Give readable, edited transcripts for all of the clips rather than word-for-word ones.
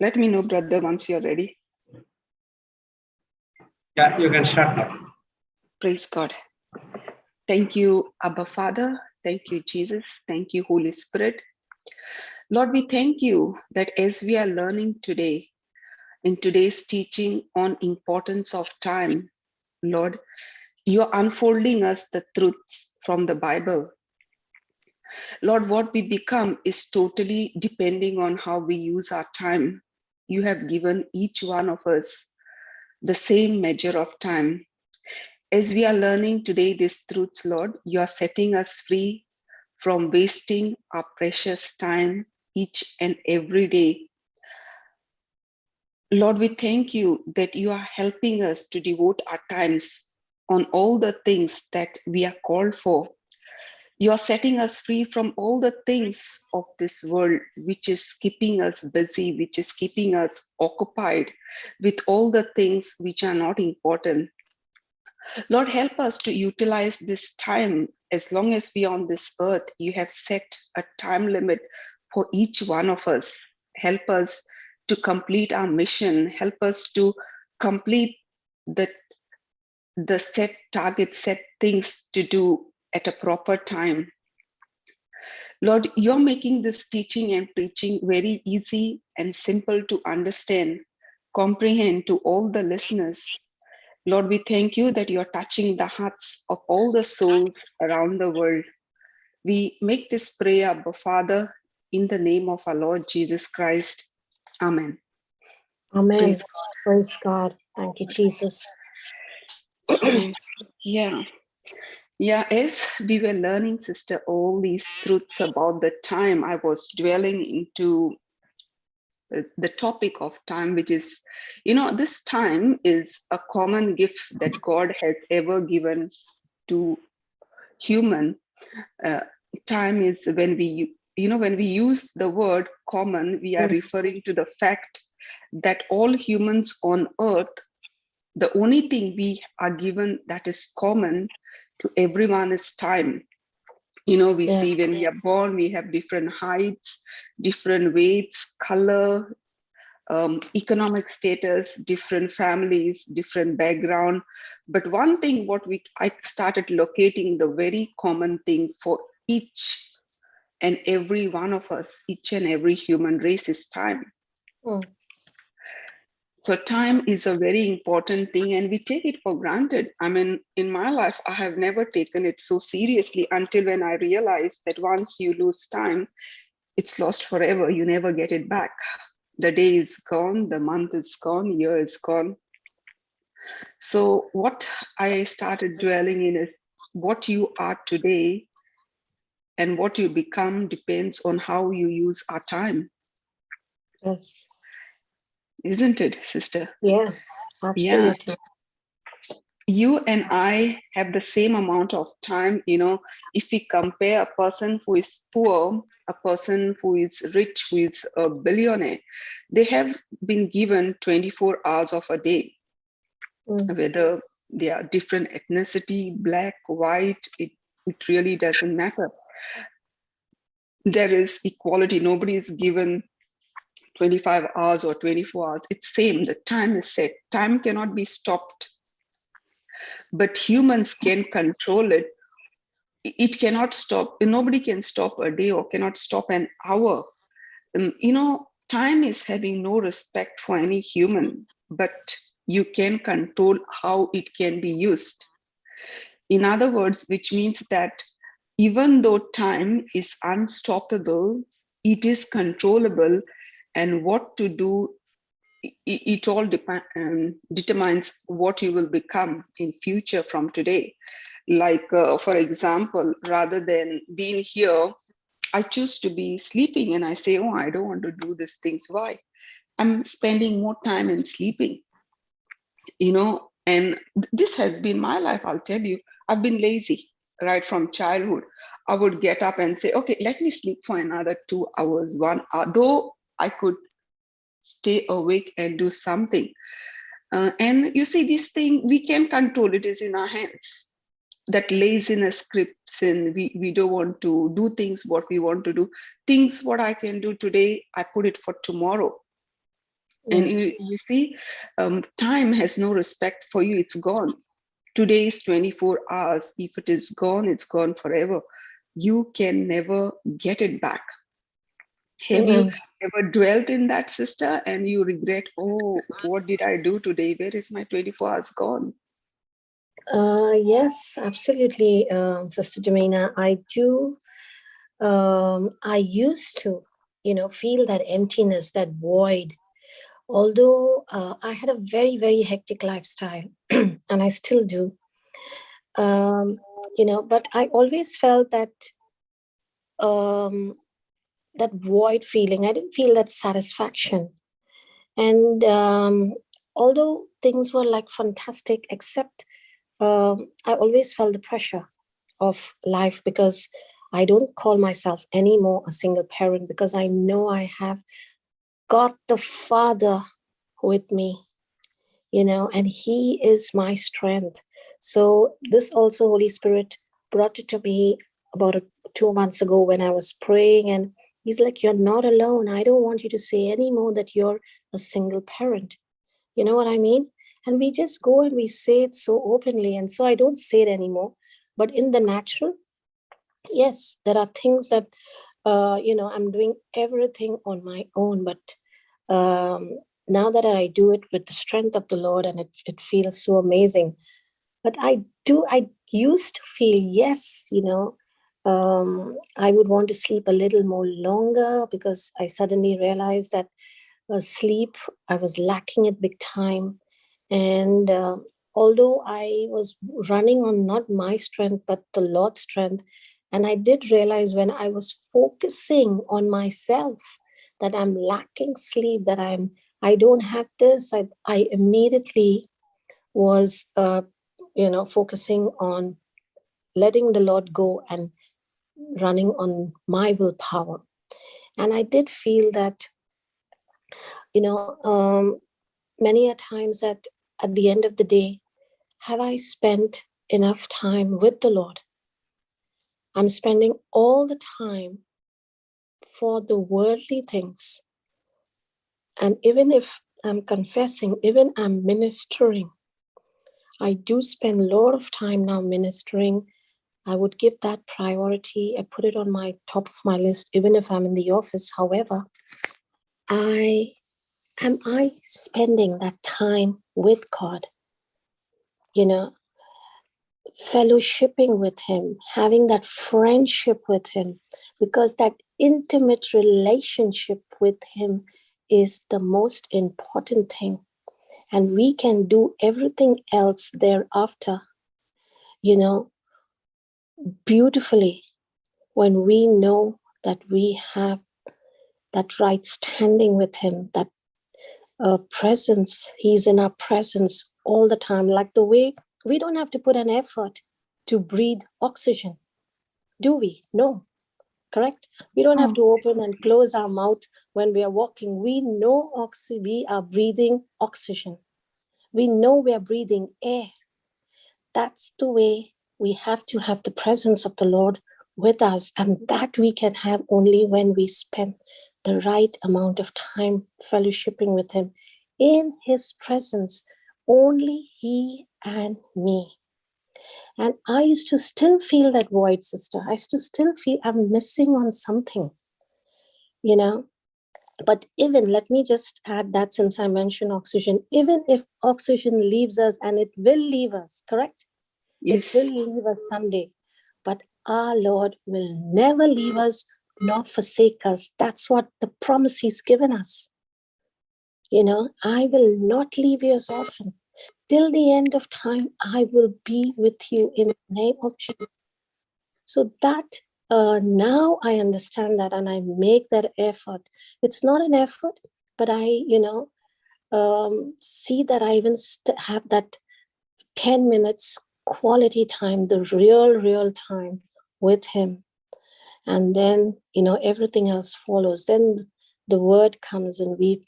Let me know, brother, once you're ready. Yeah, you can start now. Praise God. Thank you, Abba Father. Thank you, Jesus. Thank you, Holy Spirit. Lord, we thank you that as we are learning today, in today's teaching on importance of time, Lord, you're unfolding us the truths from the Bible. Lord, what we become is totally depending on how we use our time. You have given each one of us the same measure of time. As we are learning today these truths, Lord, you are setting us free from wasting our precious time each and every day. Lord, we thank you that you are helping us to devote our times on all the things that we are called for. You are setting us free from all the things of this world, which is keeping us busy, which is keeping us occupied with all the things which are not important. Lord, help us to utilize this time as long as we are on this earth. You have set a time limit for each one of us. Help us to complete our mission. Help us to complete the set targets, set things to do at a proper time. Lord, you're making this teaching and preaching very easy and simple to understand, comprehend to all the listeners. Lord, we thank you that you're touching the hearts of all the souls around the world. We make this prayer, Abba Father, in the name of our Lord Jesus Christ. Amen. Amen. Praise God. Thank you, Jesus. Yeah, as we were learning, sister, all these truths about the time, I was dwelling into the topic of time, which is, this time is a common gift that God has ever given to human. Time is when when we use the word common, we are referring to the fact that all humans on earth, the only thing we are given that is common to everyone is time. We see when we are born, we have different heights, different weights, color, economic status, different families, different background. But one thing I started locating the very common thing for each and every one of us, each and every human race is time. So time is a very important thing and we take it for granted. I mean, in my life, I have never taken it so seriously until when I realized that once you lose time, it's lost forever. You never get it back. The day is gone, the month is gone, year is gone. So what I started dwelling in is what you are today and what you become depends on how you use our time. Yes. Isn't it, sister? Yeah, absolutely. Yeah. You and I have the same amount of time. If we compare a person who is poor, a person who is rich, who is a billionaire, they have been given 24 hours of a day. Whether they are different ethnicity, black, white, it really doesn't matter. There is equality. Nobody is given 25 hours or 24 hours. It's same. The time is set. Time cannot be stopped. But humans can control it. It cannot stop. Nobody can stop a day or cannot stop an hour. Time is having no respect for any human, but you can control how it can be used. In other words, which means that even though time is unstoppable, it is controllable, and what to do, it all determines what you will become in future from today. Like, for example, rather than being here, I choose to be sleeping and I say, oh, I don't want to do these things. Why? I'm spending more time in sleeping, and this has been my life. I'll tell you, I've been lazy right from childhood. I would get up and say, okay, let me sleep for another 2 hours, 1 hour, though I could stay awake and do something. And you see, this thing, we can control. It is in our hands. That laziness creeps in. We don't want to do things what we want to do. Things what I can do today, I put it for tomorrow. And Yes. you see, time has no respect for you. It's gone. Today is 24 hours. If it is gone, it's gone forever. You can never get it back. Have you Amen. ever dwelt in that, sister, and you regret, oh, what did I do today? Where is my 24 hours gone? Yes, absolutely, Sister Jamina. I do. I used to, feel that emptiness, that void. Although I had a very, very hectic lifestyle, and I still do. But I always felt um, that void feeling. I didn't feel that satisfaction. And although things were like fantastic, except I always felt the pressure of life, because I don't call myself anymore a single parent, because I know I have got the Father with me, and He is my strength. So this also, Holy Spirit brought it to me about 2 months ago when I was praying, and He's like, you're not alone. I don't want you to say anymore that you're a single parent. You know what I mean? And we just go and we say it so openly. And so I don't say it anymore. But in the natural, yes, there are things that, I'm doing everything on my own. But now that I do it with the strength of the Lord, and it feels so amazing. But I used to feel, yes, I would want to sleep a little more longer, because I suddenly realized that sleep, I was lacking it big time. And although I was running on not my strength, but the Lord's strength, and I did realize when I was focusing on myself that I'm lacking sleep, that I don't have this, I immediately was, focusing on letting the Lord go and running on my willpower. And I did feel that, you know, um, many a times that at the end of the day, have I spent enough time with the Lord? I'm spending all the time for the worldly things. And even if I'm confessing, even I'm ministering, I do spend a lot of time now ministering. I would give that priority. I put it on my top of my list, even if I'm in the office. However, am I spending that time with God? Fellowshipping with Him, having that friendship with Him, because that intimate relationship with Him is the most important thing. And we can do everything else thereafter, beautifully, when we know that we have that right standing with Him, that presence. He's in our presence all the time, like the way we don't have to put an effort to breathe oxygen. Do we? No, correct? We don't have to open and close our mouth when we are walking. We know we are breathing oxygen. We know we are breathing air. That's the way we have to have the presence of the Lord with us. And that we can have only when we spend the right amount of time fellowshipping with Him in His presence, only He and me. And I used to still feel that void, sister. I used to still feel I'm missing on something, you know. But even, let me just add that, since I mentioned oxygen, even if oxygen leaves us, and it will leave us, correct? Yes. It will leave us someday. But our Lord will never leave us nor forsake us. That's what the promise He's given us. I will not leave you as orphan. Till the end of time, I will be with you in the name of Jesus. So that now I understand that, and I make that effort. It's not an effort, but I, see that I even have that 10 minutes quality time, the real time with Him. And then, everything else follows. Then the word comes, and we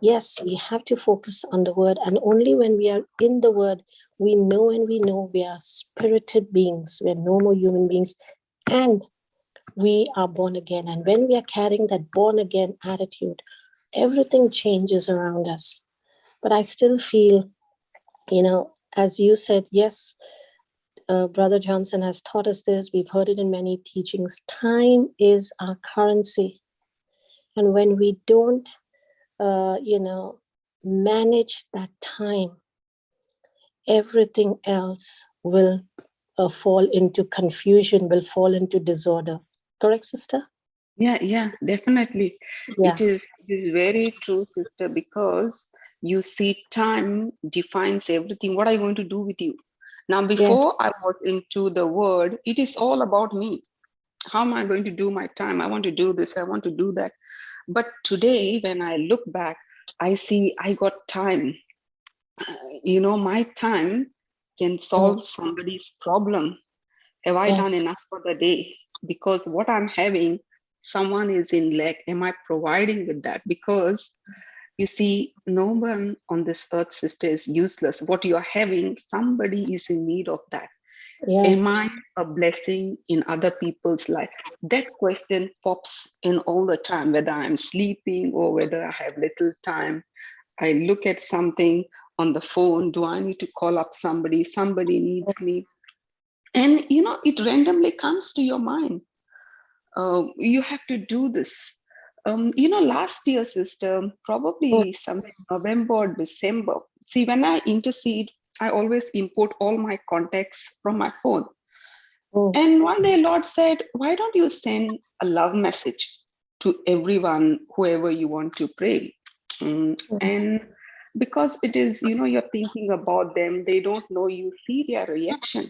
have to focus on the word. And only when we are in the word, we know we are spirited beings. We're no more human beings. And we are born again. And when we are carrying that born again attitude, everything changes around us. But I still feel, as you said, yes, Brother Johnson has taught us this. We've heard it in many teachings. Time is our currency. And when we don't, manage that time, everything else will fall into confusion, will fall into disorder. Correct, sister? Yeah, definitely. Yes. It is very true, sister, because you see, time defines everything. What are you going to do with you? Now, Yes. before I was into the word, it is all about me. How am I going to do my time? I want to do this, I want to do that. But today, when I look back, I see I got time. My time can Mm. solve somebody's problem. Have I done Yes. enough for the day? Because what I'm having, someone is in lack. Am I providing with that? Because you see, no one on this earth, sister, is useless. What you're having, somebody is in need of that. Am Yes. I a blessing in other people's life? That question pops in all the time, whether I'm sleeping or whether I have little time. I look at something on the phone. Do I need to call up somebody? Somebody needs me. And it randomly comes to your mind. You have to do this. Last year, sister, Mm. probably some November or December. See, when I intercede, I always import all my contacts from my phone. Mm. And one day, Lord said, why don't you send a love message to everyone, whoever you want to pray? And because it is, you're thinking about them, they don't know you, see their reaction.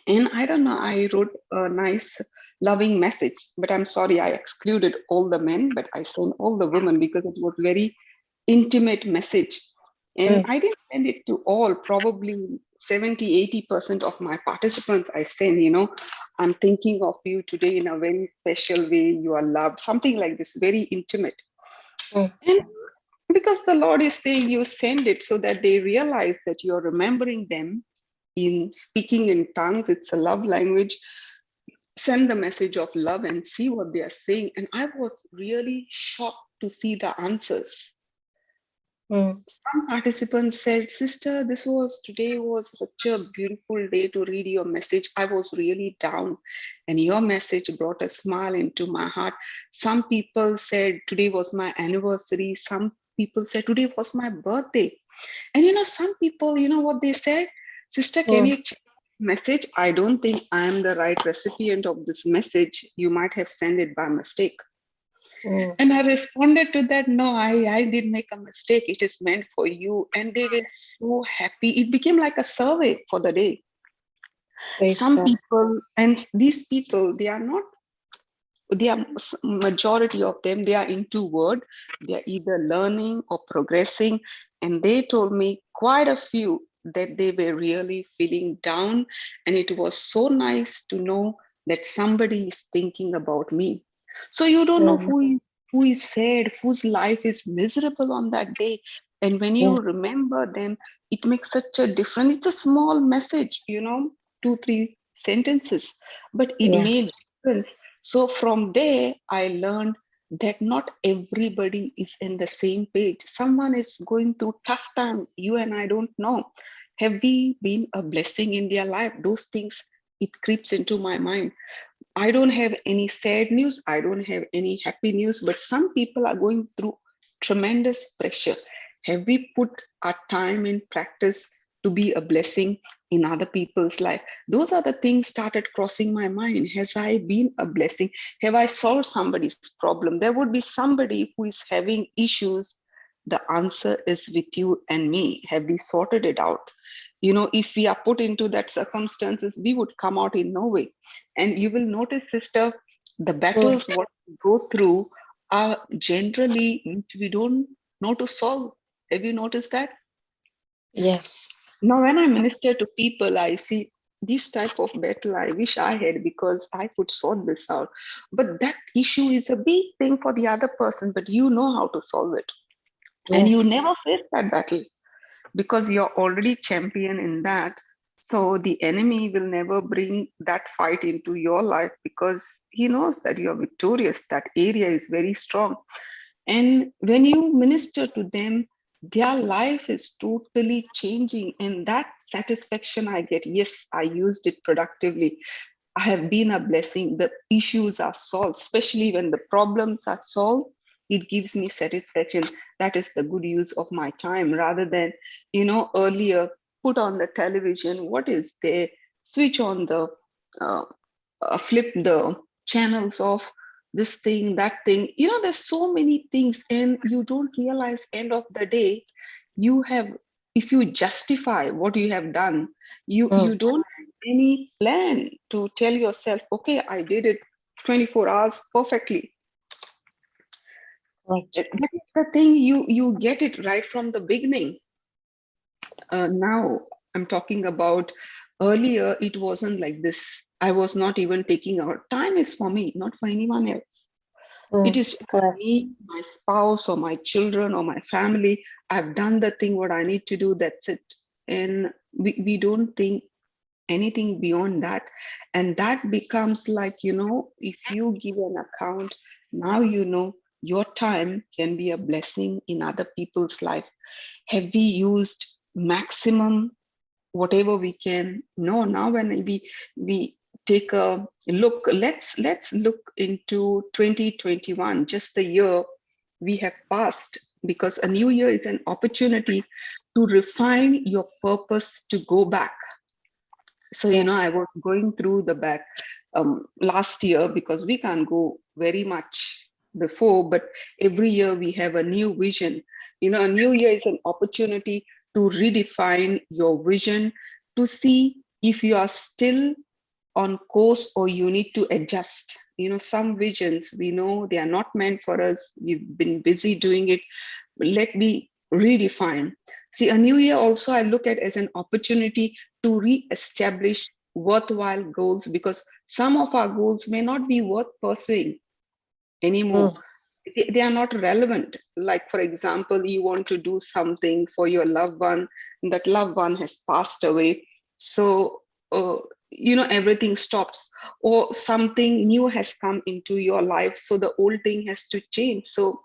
And I don't know, I wrote a nice, loving message, but I'm sorry, I excluded all the men, but I sent all the women because it was very intimate message. And Mm. I didn't send it to all, probably 70-80% of my participants I send, I'm thinking of you today in a very special way. You are loved, something like this, very intimate. Mm. And because the Lord is saying you send it so that they realize that you're remembering them in speaking in tongues. It's a love language. Send the message of love and see what they are saying. And I was really shocked to see the answers. Mm. Some participants said, Sister, today was such a beautiful day to read your message. I was really down, and your message brought a smile into my heart. Some people said, Today was my anniversary. Some people said, Today was my birthday. And some people, what they said, Sister, can Mm. you check message? I don't think I am the right recipient of this message. You might have sent it by mistake. Mm. And I responded to that, no, I did make a mistake. It is meant for you. And they were so happy. It became like a survey for the day. Praise Some God. people, and these people, they are not, they are majority of them, they are into word. They are either learning or progressing. And they told me quite a few that they were really feeling down. And it was so nice to know that somebody is thinking about me. So you don't know Mm. who is sad, whose life is miserable on that day. And when you Yeah. remember them, it makes such a difference. It's a small message, 2-3 sentences, but it made Yes. difference. So from there, I learned that not everybody is in the same page. Someone is going through tough time. You and I don't know. Have we been a blessing in their life? Those things, it creeps into my mind. I don't have any sad news. I don't have any happy news, but some people are going through tremendous pressure. Have we put our time in practice to be a blessing in other people's life? Those are the things started crossing my mind. Has I been a blessing? Have I solved somebody's problem? There would be somebody who is having issues. The answer is with you and me. Have we sorted it out? If we are put into that circumstances, we would come out in no way. And you will notice, sister, the Mm. battles what we go through are generally which we don't know to solve. Have you noticed that? Yes. Now, when I minister to people, I see this type of battle I wish I had because I could sort this out. But that issue is a big thing for the other person, but you know how to solve it. And you Yes. never face that battle because you're already champion in that. So the enemy will never bring that fight into your life because he knows that you're victorious. That area is very strong. And when you minister to them, their life is totally changing. And that satisfaction I get, yes, I used it productively. I have been a blessing. The issues are solved, especially when the problems are solved. It gives me satisfaction. That is the good use of my time rather than, earlier put on the television. What is there? Switch on the, uh, flip the channels off, this thing, that thing. There's so many things, and you don't realize end of the day, you have, if you justify what you have done, you don't have any plan to tell yourself, okay, I did it 24 hours perfectly. Right. That is the thing, you get it right from the beginning. Now I'm talking about, earlier it wasn't like this. I was not even taking out, time is for me, not for anyone else. It is Correct. me, my spouse, or my children, or my family. I've done the thing what I need to do, that's it. And we don't think anything beyond that. And that becomes like, if you give an account, now your time can be a blessing in other people's life. Have we used maximum whatever we can? No. Now when we take a look, let's look into 2021, just the year we have passed, because a new year is an opportunity to refine your purpose, to go back. So I Yes. was going through the back, last year, because we can't go very much before, but every year we have a new vision. A new year is an opportunity to redefine your vision, to see if you are still on course or you need to adjust. Some visions, we know they are not meant for us, we've been busy doing it. Let me redefine. See, a new year also I look at as an opportunity to re-establish worthwhile goals, because some of our goals may not be worth pursuing anymore. They are not relevant. Like, for example, you want to do something for your loved one, and that loved one has passed away. So, everything stops, or something new has come into your life. So the old thing has to change. So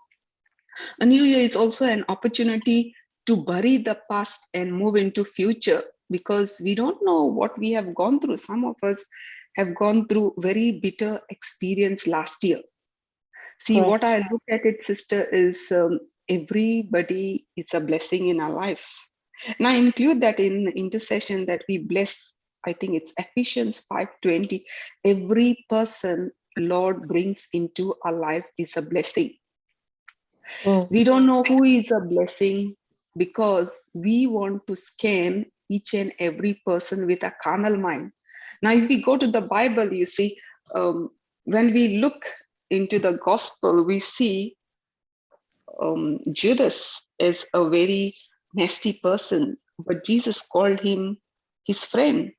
a new year is also an opportunity to bury the past and move into future, because we don't know what we have gone through. Some of us have gone through very bitter experience last year. See, what Correct. I look at it, sister, is everybody is a blessing in our life. And I include that in intercession, that we bless. I think it's Ephesians 5:20. Every person Lord brings into our life is a blessing. We don't know who is a blessing, because we want to scan each and every person with a carnal mind. Now, if we go to the Bible, you see, when we look into the gospel, we see Judas is a very nasty person, but Jesus called him his friend.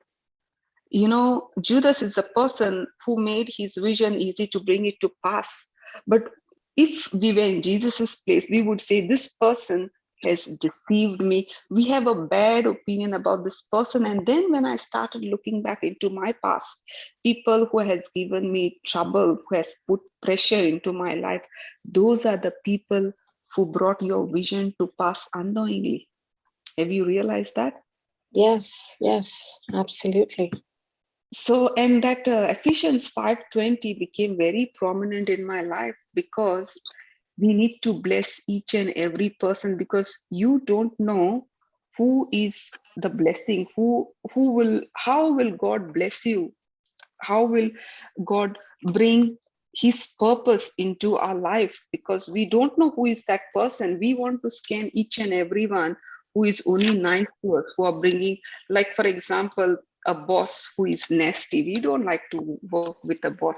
Judas is a person who made his vision easy to bring it to pass. But if we were in Jesus's place, we would say, this person has deceived me. We have a bad opinion about this person. And then when I started looking back into my past, people who has given me trouble, who has put pressure into my life, those are the people who brought your vision to pass unknowingly. Have you realized that? Yes. Yes. Absolutely. So, and that Ephesians 5:20 became very prominent in my life, because we need to bless each and every person, because you don't know who is the blessing, how will God bless you, how will God bring his purpose into our life, because we don't know who is that person. We want to scan each and everyone who is only nice to us, who are bringing, like, for example, a boss who is nasty. We don't like to work with a boss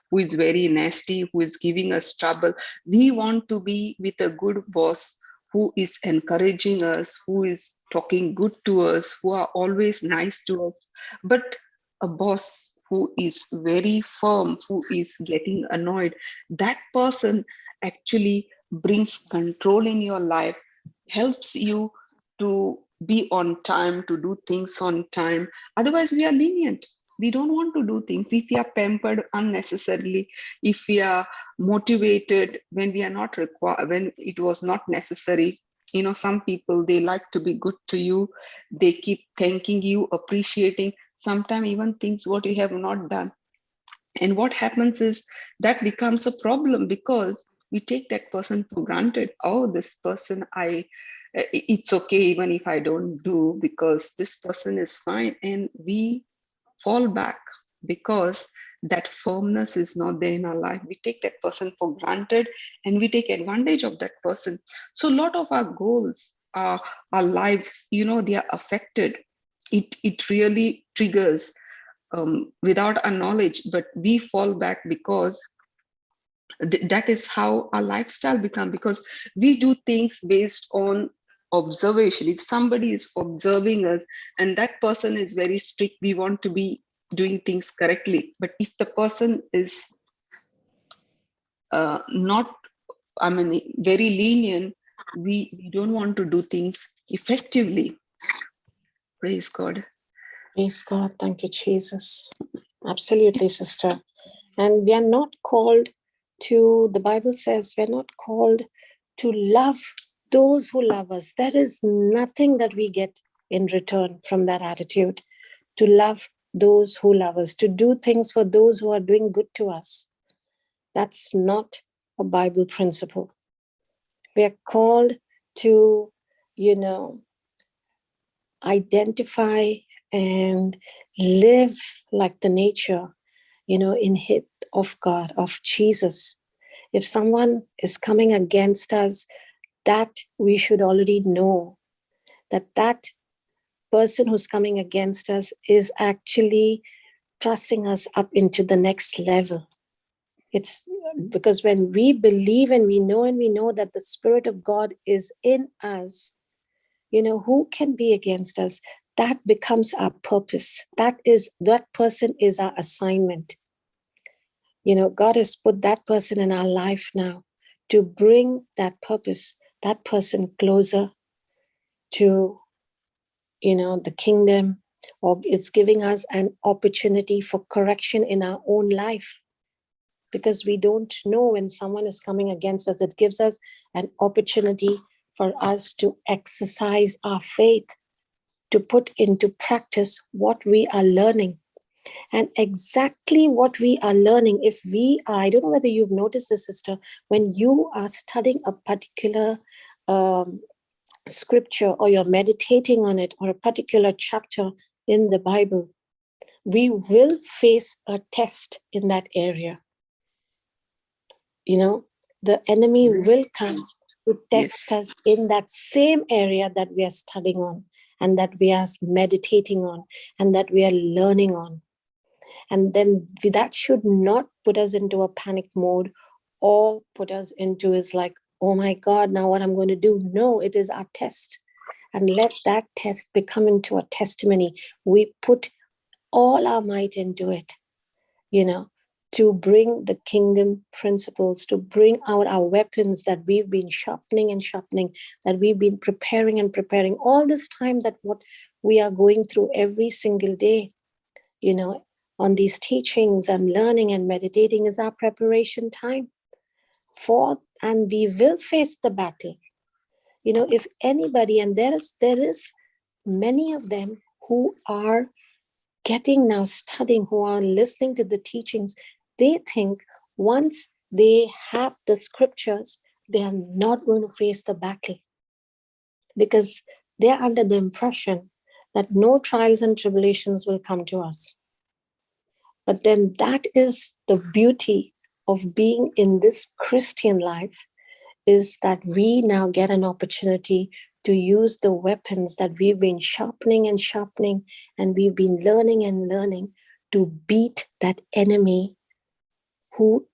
who is very nasty, who is giving us trouble. We want to be with a good boss who is encouraging us, who is talking good to us, who are always nice to us. But a boss who is very firm, who is getting annoyed, that person actually brings control in your life, helps you to be on time, to do things on time. Otherwise, we are lenient. We don't want to do things. If we are pampered unnecessarily, if we are motivated when we are not required, when it was not necessary. Some people, they like to be good to you. They keep thanking you, appreciating, sometimes even things what you have not done. And what happens is that becomes a problem because we take that person for granted. Oh, this person, it's okay even if I don't do, because this person is fine. And we fall back because that firmness is not there in our life. We take that person for granted and we take advantage of that person. So a lot of our goals, our lives, they are affected. It really triggers without our knowledge, but we fall back because that is how our lifestyle become, because we do things based on observation. If somebody is observing us and that person is very strict, we want to be doing things correctly. But if the person is not, very lenient, we don't want to do things effectively. Praise God. Praise God. Thank you, Jesus. Absolutely, sister. And we are not called to, the Bible says, we're not called to love those who love us. There is nothing that we get in return from that attitude. To love those who love us, to do things for those who are doing good to us. That's not a Bible principle. We are called to, identify and live like the nature, in hit of God, of Jesus. If someone is coming against us, that we should already know that person who's coming against us is actually thrusting us up into the next level. It's because when we believe and we know that the Spirit of God is in us, who can be against us? That becomes our purpose. That person is our assignment. God has put that person in our life now to bring that purpose, that person closer to, the kingdom, or it's giving us an opportunity for correction in our own life. Because we don't know when someone is coming against us, it gives us an opportunity for us to exercise our faith, to put into practice what we are learning. And exactly what we are learning, I don't know whether you've noticed this, sister, when you are studying a particular scripture, or you're meditating on it, or a particular chapter in the Bible, we will face a test in that area. The enemy will come to test us in that same area that we are studying on, and that we are meditating on, and that we are learning on. And then that should not put us into a panic mode, or put us into is like, oh my God, now what I'm going to do? No, it is our test. And let that test become into a testimony. We put all our might into it, to bring the kingdom principles, to bring out our weapons that we've been sharpening, that we've been preparing all this time, that what we are going through every single day, on these teachings and learning and meditating is our preparation time and we will face the battle. If anybody, and there is many of them who are getting now studying, who are listening to the teachings, they think once they have the scriptures, they are not going to face the battle, because they are under the impression that no trials and tribulations will come to us. But then that is the beauty of being in this Christian life, is that we now get an opportunity to use the weapons that we've been sharpening, and we've been learning to beat that enemy who,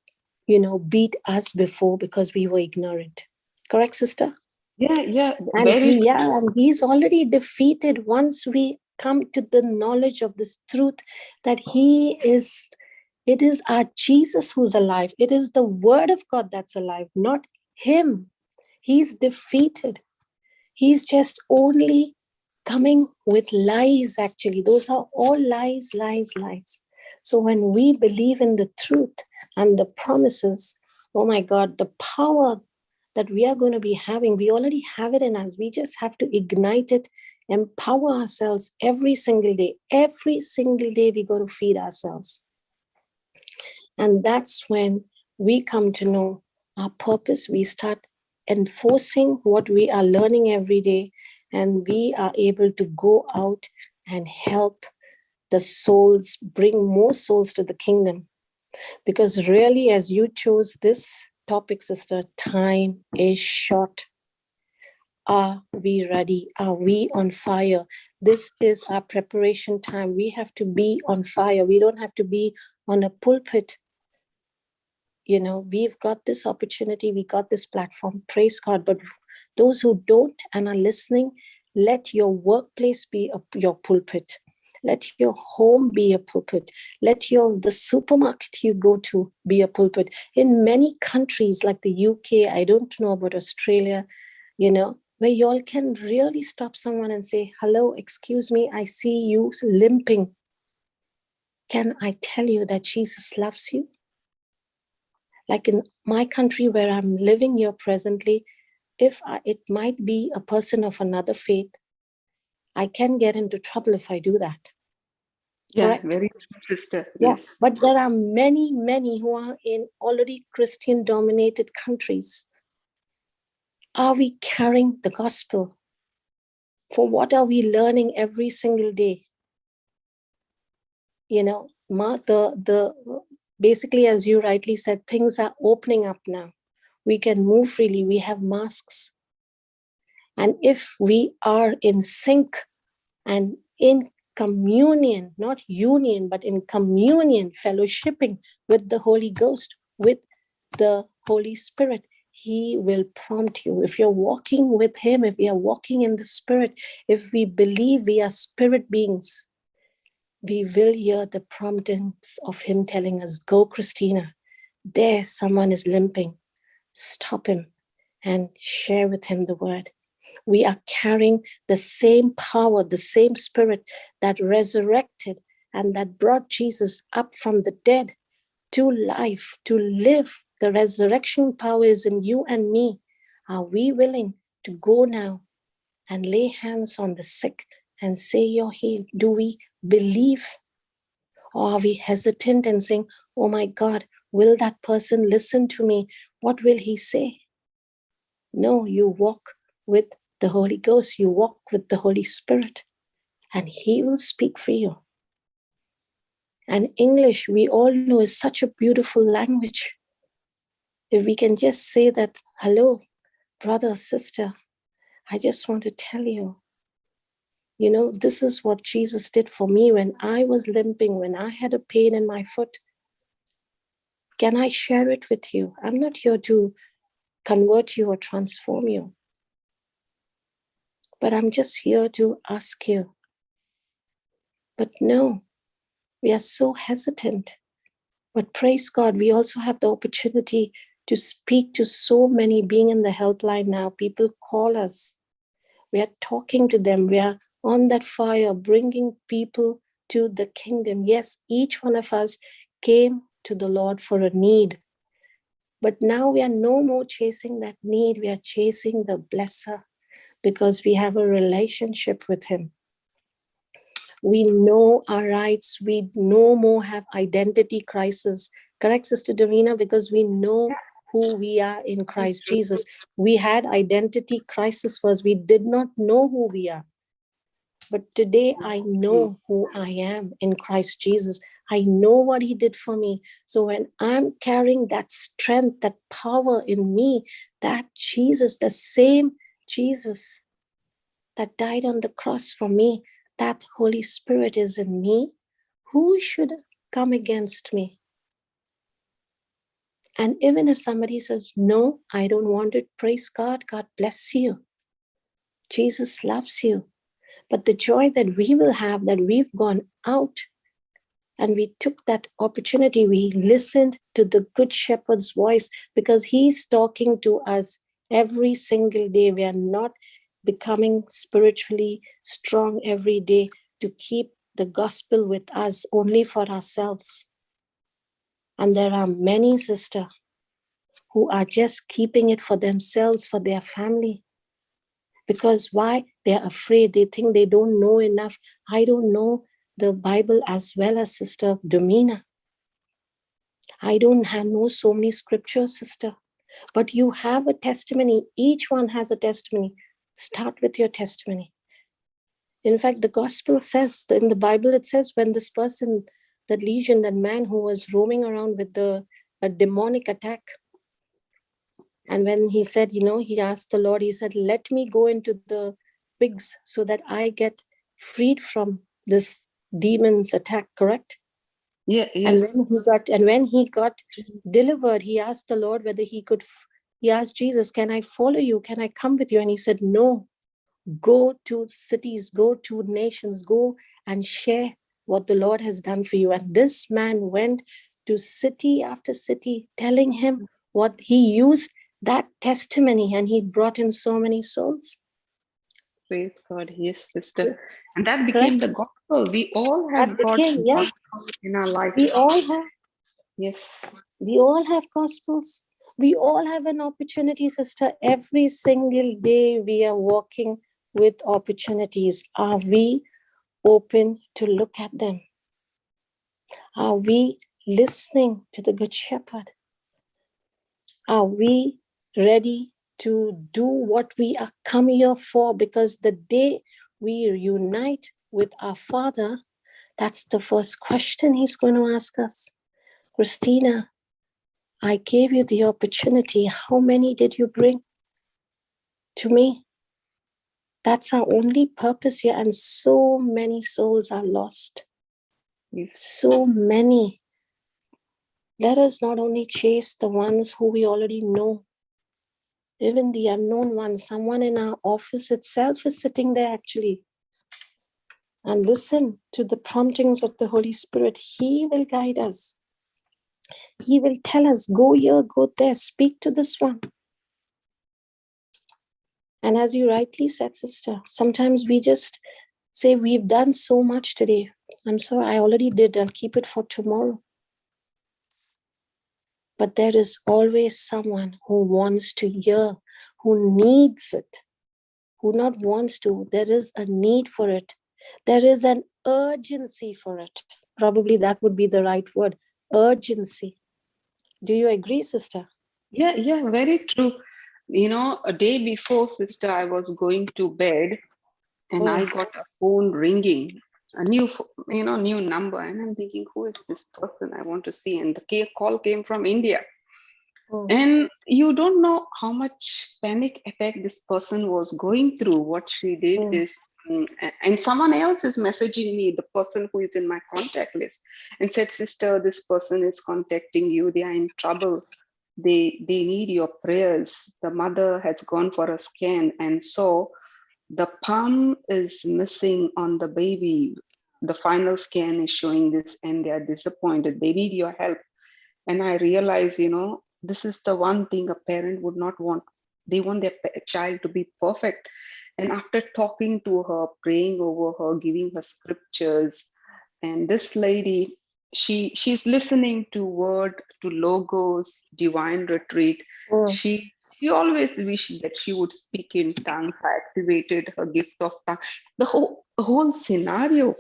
beat us before because we were ignorant. Correct, sister? Yeah. And he's already defeated once we come to the knowledge of this truth, that it is our Jesus who's alive. It is the word of God that's alive, not him. He's defeated. He's just only coming with lies, actually. Those are all lies, lies, lies. So when we believe in the truth and the promises, oh my God, the power that we are going to be having, we already have it in us. We just have to ignite it, empower ourselves every single day. Every single day we got to feed ourselves. And that's when we come to know our purpose. We start enforcing what we are learning every day, and we are able to go out and help the souls, bring more souls to the kingdom. Because really, as you chose this topic, sister, time is short. Are we ready? Are we on fire? This is our preparation time. We have to be on fire. We don't have to be on a pulpit. You know, we've got this opportunity. We got this platform. Praise God. But those who don't and are listening, let your workplace be your pulpit. Let your home be a pulpit. Let the supermarket you go to be a pulpit. In many countries like the UK, I don't know about Australia, you know, where you all can really stop someone and say, hello, excuse me, I see you limping. Can I tell you that Jesus loves you? Like in my country where I'm living here presently, it might be a person of another faith, I can get into trouble if I do that. Yeah, correct? very true, sister. Yes. Yes. But there are many, many who are in already Christian-dominated countries. Are we carrying the gospel? For what are we learning every single day? You know, basically, as you rightly said, things are opening up now. We can move freely. We have masks. And if we are in sync and in communion, not union, but in communion, fellowshipping with the Holy Ghost, with the Holy Spirit, He will prompt you. If you're walking with Him, if we are walking in the Spirit, if we believe we are spirit beings, we will hear the promptings of Him telling us, go, Christina, there someone is limping. Stop him and share with him the word. We are carrying the same power, the same Spirit that resurrected and that brought Jesus up from the dead to life, to live. The resurrection power is in you and me. Are we willing to go now and lay hands on the sick and say you're healed? Do we believe? Or are we hesitant and saying, oh my God, will that person listen to me? What will he say? No, you walk with the Holy Ghost, you walk with the Holy Spirit, and He will speak for you. And English, we all know, is such a beautiful language. If we can just say that, hello, brother, sister, I just want to tell you, you know, this is what Jesus did for me when I was limping, when I had a pain in my foot. Can I share it with you? I'm not here to convert you or transform you, but I'm just here to ask you. But no, we are so hesitant. But praise God, we also have the opportunity to speak to so many. Being in the helpline now, people call us. We are talking to them. We are on that fire, bringing people to the kingdom. Yes, each one of us came to the Lord for a need. But now we are no more chasing that need. We are chasing the blesser because we have a relationship with Him. We know our rights. We no more have identity crisis. Correct, Sister Davina? Because we know who we are in Christ Jesus. We had identity crisis first. We did not know who we are. But today I know who I am in Christ Jesus. I know what He did for me. So when I'm carrying that strength, that power in me, that Jesus, the same Jesus that died on the cross for me, that Holy Spirit is in me, who should come against me? And even if somebody says, no, I don't want it, praise God, God bless you. Jesus loves you. But the joy that we will have, that we've gone out and we took that opportunity, we listened to the Good Shepherd's voice because He's talking to us every single day. We are not becoming spiritually strong every day to keep the gospel with us only for ourselves. And there are many, sister, who are just keeping it for themselves, for their family. Because why? They're afraid. They think they don't know enough. I don't know the Bible as well as Sister Domina. I don't know so many scriptures, sister. But you have a testimony. Each one has a testimony. Start with your testimony. In fact, the gospel says, in the Bible, it says when this person, that legion, that man who was roaming around with a demonic attack, and when he said, he asked the Lord, he said, let me go into the pigs so that I get freed from this demon's attack, correct? Yeah. And when he got delivered, he asked the Lord whether he asked Jesus, can I follow you? Can I come with you? And he said, no, go to cities, go to nations, go and share what the Lord has done for you. And this man went to city after city, telling him what he used, that testimony, and he brought in so many souls. Praise God, yes, sister. And that became Correct? the gospel. We all have got gospel in our life. We all have. Yes. We all have gospels. We all have an opportunity, sister. Every single day we are walking with opportunities. Are we open to look at them? Are we listening to the Good Shepherd? Are we ready to do what we are come here for? Because the day we unite with our Father, that's the first question he's going to ask us. Christina, I gave you the opportunity. How many did you bring to me? That's our only purpose here. And so many souls are lost. Yes. So many. Let us not only chase the ones who we already know, even the unknown ones. Someone in our office itself is sitting there actually. And listen to the promptings of the Holy Spirit. He will guide us. He will tell us, go here, go there, speak to this one. And as you rightly said, sister, sometimes we just say, we've done so much today. I'm sorry, I already did. I'll keep it for tomorrow. But there is always someone who wants to hear, who needs it, who not wants to. There is a need for it. There is an urgency for it. Probably that would be the right word, urgency. Do you agree, sister? Yeah, very true. A day before, sister, I was going to bed and I got a phone ringing, a new number. And I'm thinking, who is this person I want to see? And the call came from India. And you don't know how much panic attack this person was going through. What she did is, and someone else is messaging me, the person who is in my contact list, and said, sister, this person is contacting you. They are in trouble. They need your prayers. The mother has gone for a scan. And so the palm is missing on the baby. The final scan is showing this and they are disappointed. They need your help. And I realize, this is the one thing a parent would not want. They want their child to be perfect. And after talking to her, praying over her, giving her scriptures, and this lady, she's listening to word, to logos, divine retreat. She always wished that she would speak in tongues. I activated her gift of tongue. The whole scenario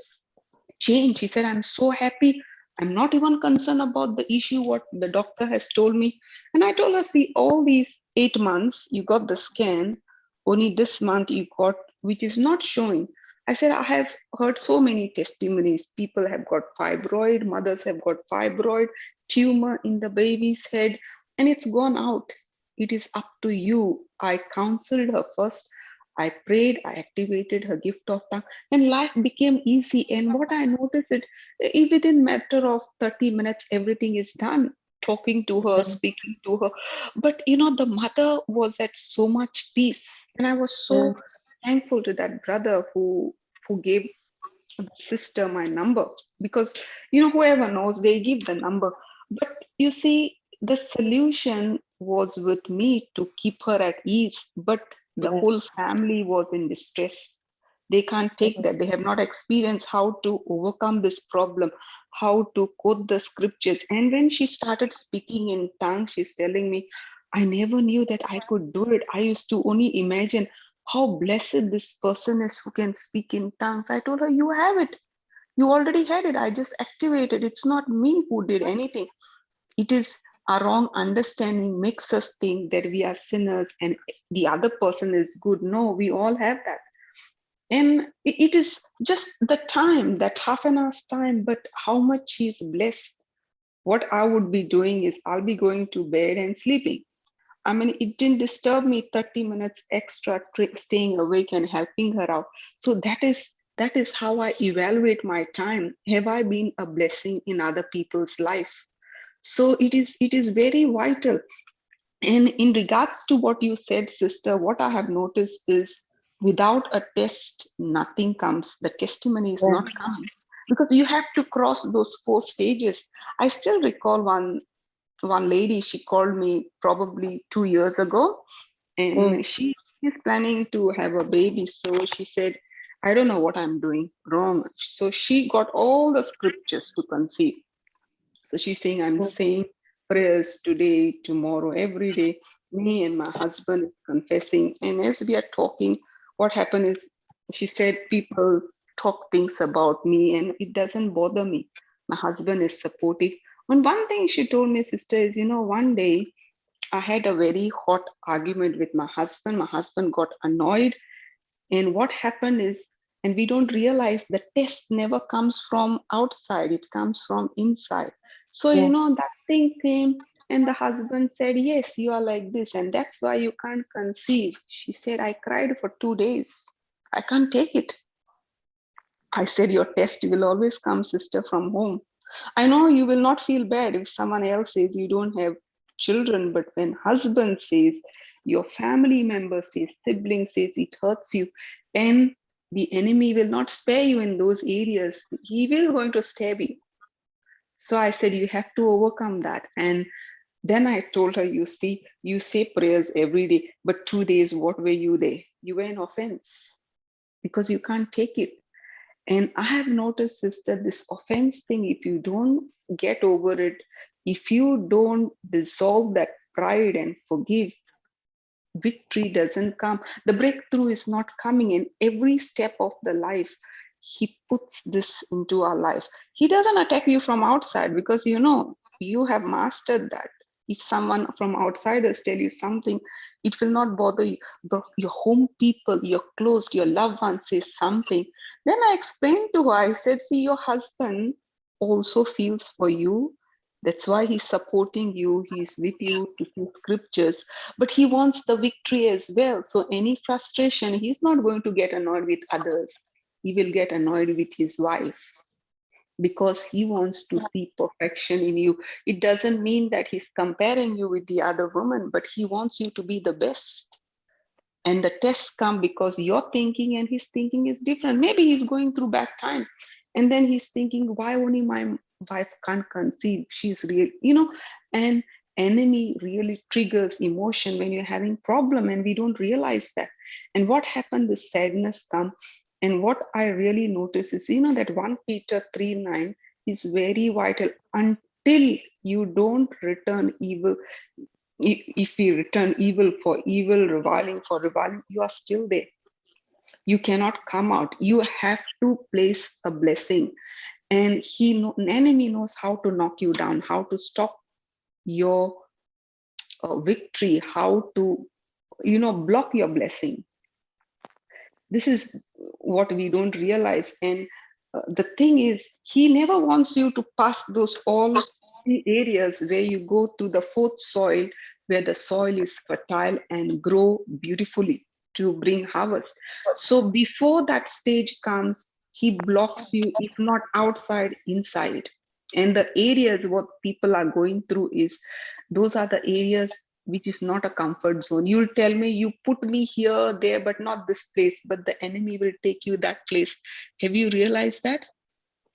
changed. She said, I'm so happy. I'm not even concerned about the issue, what the doctor has told me. And I told her, see, all these 8 months, you got the scan, only this month you got, which is not showing. I said, I have heard so many testimonies. People have got fibroid, mothers have got fibroid, tumor in the baby's head, and it's gone out. It is up to you. I counseled her first. I prayed, I activated her gift of tongue, and life became easy. And what I noticed it within matter of 30 minutes, everything is done. Talking to her, speaking to her. But the mother was at so much peace. And I was so thankful to that brother who gave the sister my number. Because whoever knows, they give the number. But you see, the solution was with me to keep her at ease. But The whole family was in distress. They can't take that. They have not experienced how to overcome this problem, how to quote the scriptures. And when she started speaking in tongues, she's telling me, I never knew that I could do it. I used to only imagine how blessed this person is who can speak in tongues. I told her, you have it. You already had it. I just activated. It's not me who did anything. It is our wrong understanding makes us think that we are sinners and the other person is good. No, we all have that. And it is just the time, that half an hour's time, but how much she's blessed. What I would be doing is I'll be going to bed and sleeping. I mean, it didn't disturb me 30 minutes extra staying awake and helping her out. So that is how I evaluate my time. Have I been a blessing in other people's life? So it is very vital. And in regards to what you said, sister, what I have noticed is without a test, nothing comes. The testimony is not coming because you have to cross those 4 stages. I still recall one lady, she called me probably 2 years ago, and she is planning to have a baby. So she said, I don't know what I'm doing wrong. So she got all the scriptures to conceive. So she's saying, I'm saying prayers today, tomorrow, every day. Me and my husband is confessing. And as we are talking, what happened is she said, people talk things about me and it doesn't bother me. My husband is supportive. And one thing she told me, sister, is, one day I had a very hot argument with my husband. My husband got annoyed, and what happened is, and we don't realize the test never comes from outside, it comes from inside. So, that thing came, and the husband said, yes, you are like this, and that's why you can't conceive. She said, I cried for 2 days. I can't take it. I said, your test will always come, sister, from home. I know you will not feel bad if someone else says you don't have children, but when husband says, your family member says, sibling says, it hurts you, and the enemy will not spare you in those areas. He will going to stab you. So I said, you have to overcome that. And then I told her, you see, you say prayers every day, but 2 days, what were you there? You were in offense because you can't take it. And I have noticed, sister, this offense thing, if you don't get over it, if you don't dissolve that pride and forgive, victory doesn't come. The breakthrough is not coming in every step of the life. He puts this into our life. He doesn't attack you from outside because you have mastered that. If someone from outsiders tell you something, it will not bother you. But your home people, your close, your loved one says something. Then I explained to her, I said, see, your husband also feels for you. That's why he's supporting you. He's with you to see scriptures, but he wants the victory as well. So any frustration, he's not going to get annoyed with others. He will get annoyed with his wife because he wants to see perfection in you. It doesn't mean that he's comparing you with the other woman, but he wants you to be the best. And the tests come because your thinking and his thinking is different. Maybe he's going through bad time. And then he's thinking, why only my wife can't conceive? She's real, and enemy really triggers emotion when you're having problem and we don't realize that. And what happened, the sadness come. And what I really notice is, that 1 Peter 3:9 is very vital. Until you don't return evil, if we return evil for evil, reviling for reviling, you are still there. You cannot come out. You have to place a blessing. And an enemy knows how to knock you down, how to stop your victory, how to, block your blessing. This is what we don't realize. And the thing is, he never wants you to pass those all the areas where you go to the fourth soil, where the soil is fertile and grow beautifully to bring harvest. So before that stage comes, he blocks you, if not outside, inside. And the areas what people are going through is, those are the areas which is not a comfort zone. You'll tell me, you put me here, there, but not this place, but the enemy will take you that place. Have you realized that?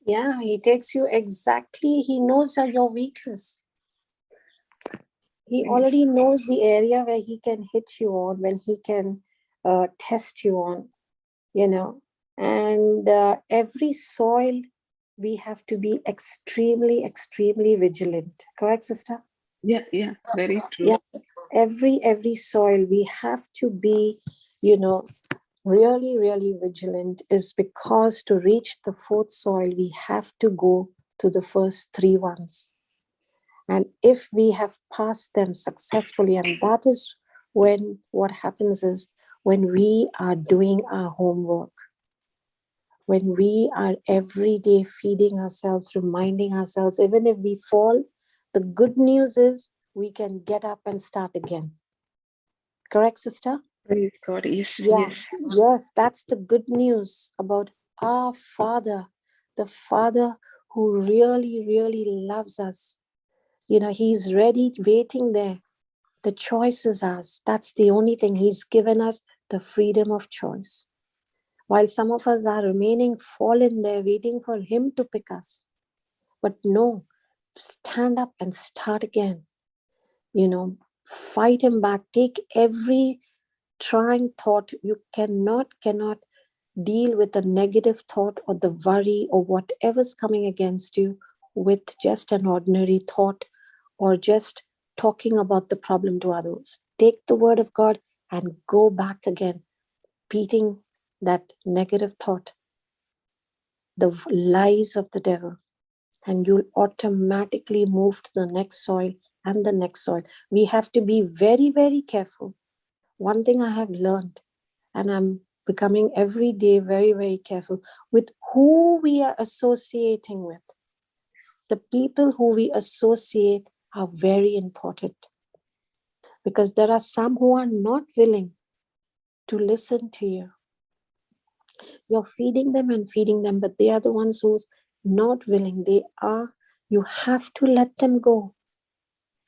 Yeah, he takes you exactly. He knows your weakness. He already knows the area where he can hit you on, when he can test you on, and every soil we have to be extremely, extremely vigilant. Correct, sister? Yeah, very true. Yeah. Every soil we have to be, really, really vigilant, is because to reach the fourth soil, we have to go to the first three ones. And if we have passed them successfully, and that is when what happens is when we are doing our homework, when we are every day feeding ourselves, reminding ourselves, even if we fall, the good news is we can get up and start again. Correct, sister? Praise God. Yes, Yeah. yes. Yes, that's the good news about our Father, the Father who really, really loves us. He's ready, waiting there. The choice is ours. That's the only thing. He's given us the freedom of choice. While some of us are remaining fallen there, waiting for Him to pick us. But no, stand up and start again. Fight Him back. Take every trying thought. You cannot deal with the negative thought or the worry or whatever's coming against you with just an ordinary thought or just talking about the problem to others. Take the word of God and go back again, beating that negative thought, the lies of the devil, and you'll automatically move to the next soil and the next soil. We have to be very, very careful. One thing I have learned, and I'm becoming every day very, very careful with who we are associating with. The people who we associate are very important, because there are some who are not willing to listen to you. You're feeding them and feeding them, but they are the ones who's not willing. You have to let them go.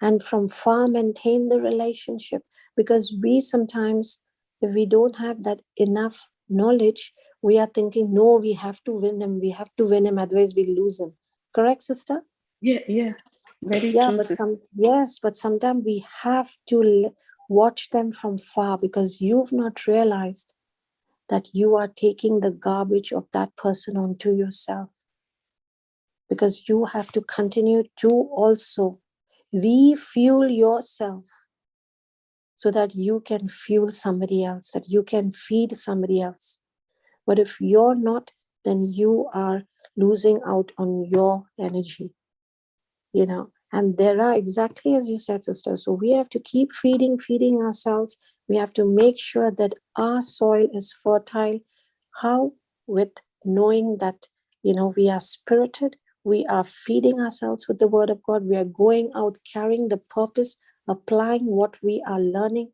And from far maintain the relationship, because we sometimes, if we don't have that enough knowledge, we are thinking, no, we have to win him, otherwise we lose him. Correct, sister? Yeah. Very Yeah, true, but sister. but sometimes we have to watch them from far, because you've not realized that you are taking the garbage of that person onto yourself, because you have to continue to also refuel yourself so that you can fuel somebody else, that you can feed somebody else. But if you're not, then you are losing out on your energy, And there are, exactly as you said, sister. So we have to keep feeding ourselves. We have to make sure that our soil is fertile. How? With knowing that, we are spirited. We are feeding ourselves with the word of God. We are going out, carrying the purpose, applying what we are learning,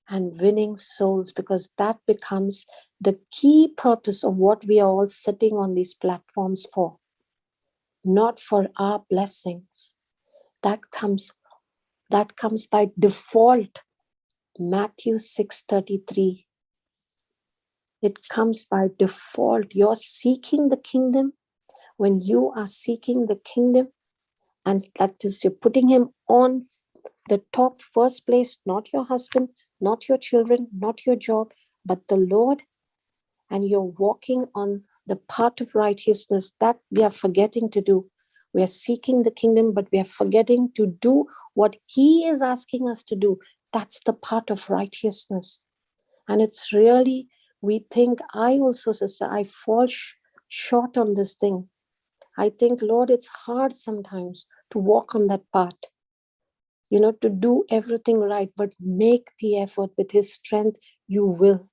and winning souls, because that becomes the key purpose of what we are all sitting on these platforms for. Not for our blessings. That comes by default. Matthew 6:33. It comes by default. You're seeking the kingdom. When you are seeking the kingdom, and that is, you're putting Him on the top, first place, not your husband, not your children, not your job, but the Lord, and you're walking on the path of righteousness, that we are forgetting to do. We are seeking the kingdom, but we are forgetting to do what He is asking us to do. That's the part of righteousness. And it's really, we think, I also, sister, I fall short on this thing. I think, Lord, it's hard sometimes to walk on that path, to do everything right, but make the effort. With His strength, you will.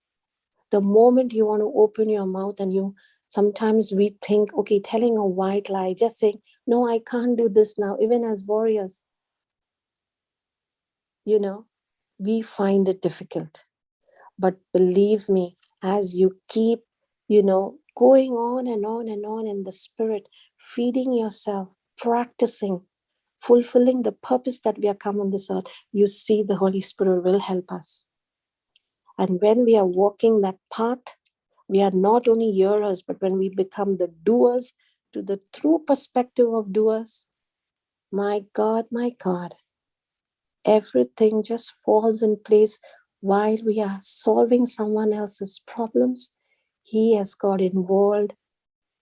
The moment you want to open your mouth, and sometimes we think, okay, telling a white lie, just saying, no, I can't do this now, even as warriors, we find it difficult. But believe me, as you keep, going on and on and on in the spirit, feeding yourself, practicing, fulfilling the purpose that we are come on this earth, you see the Holy Spirit will help us. And when we are walking that path, we are not only hearers, but when we become the doers, to the true perspective of doers, my God, everything just falls in place while we are solving someone else's problems, he has got involved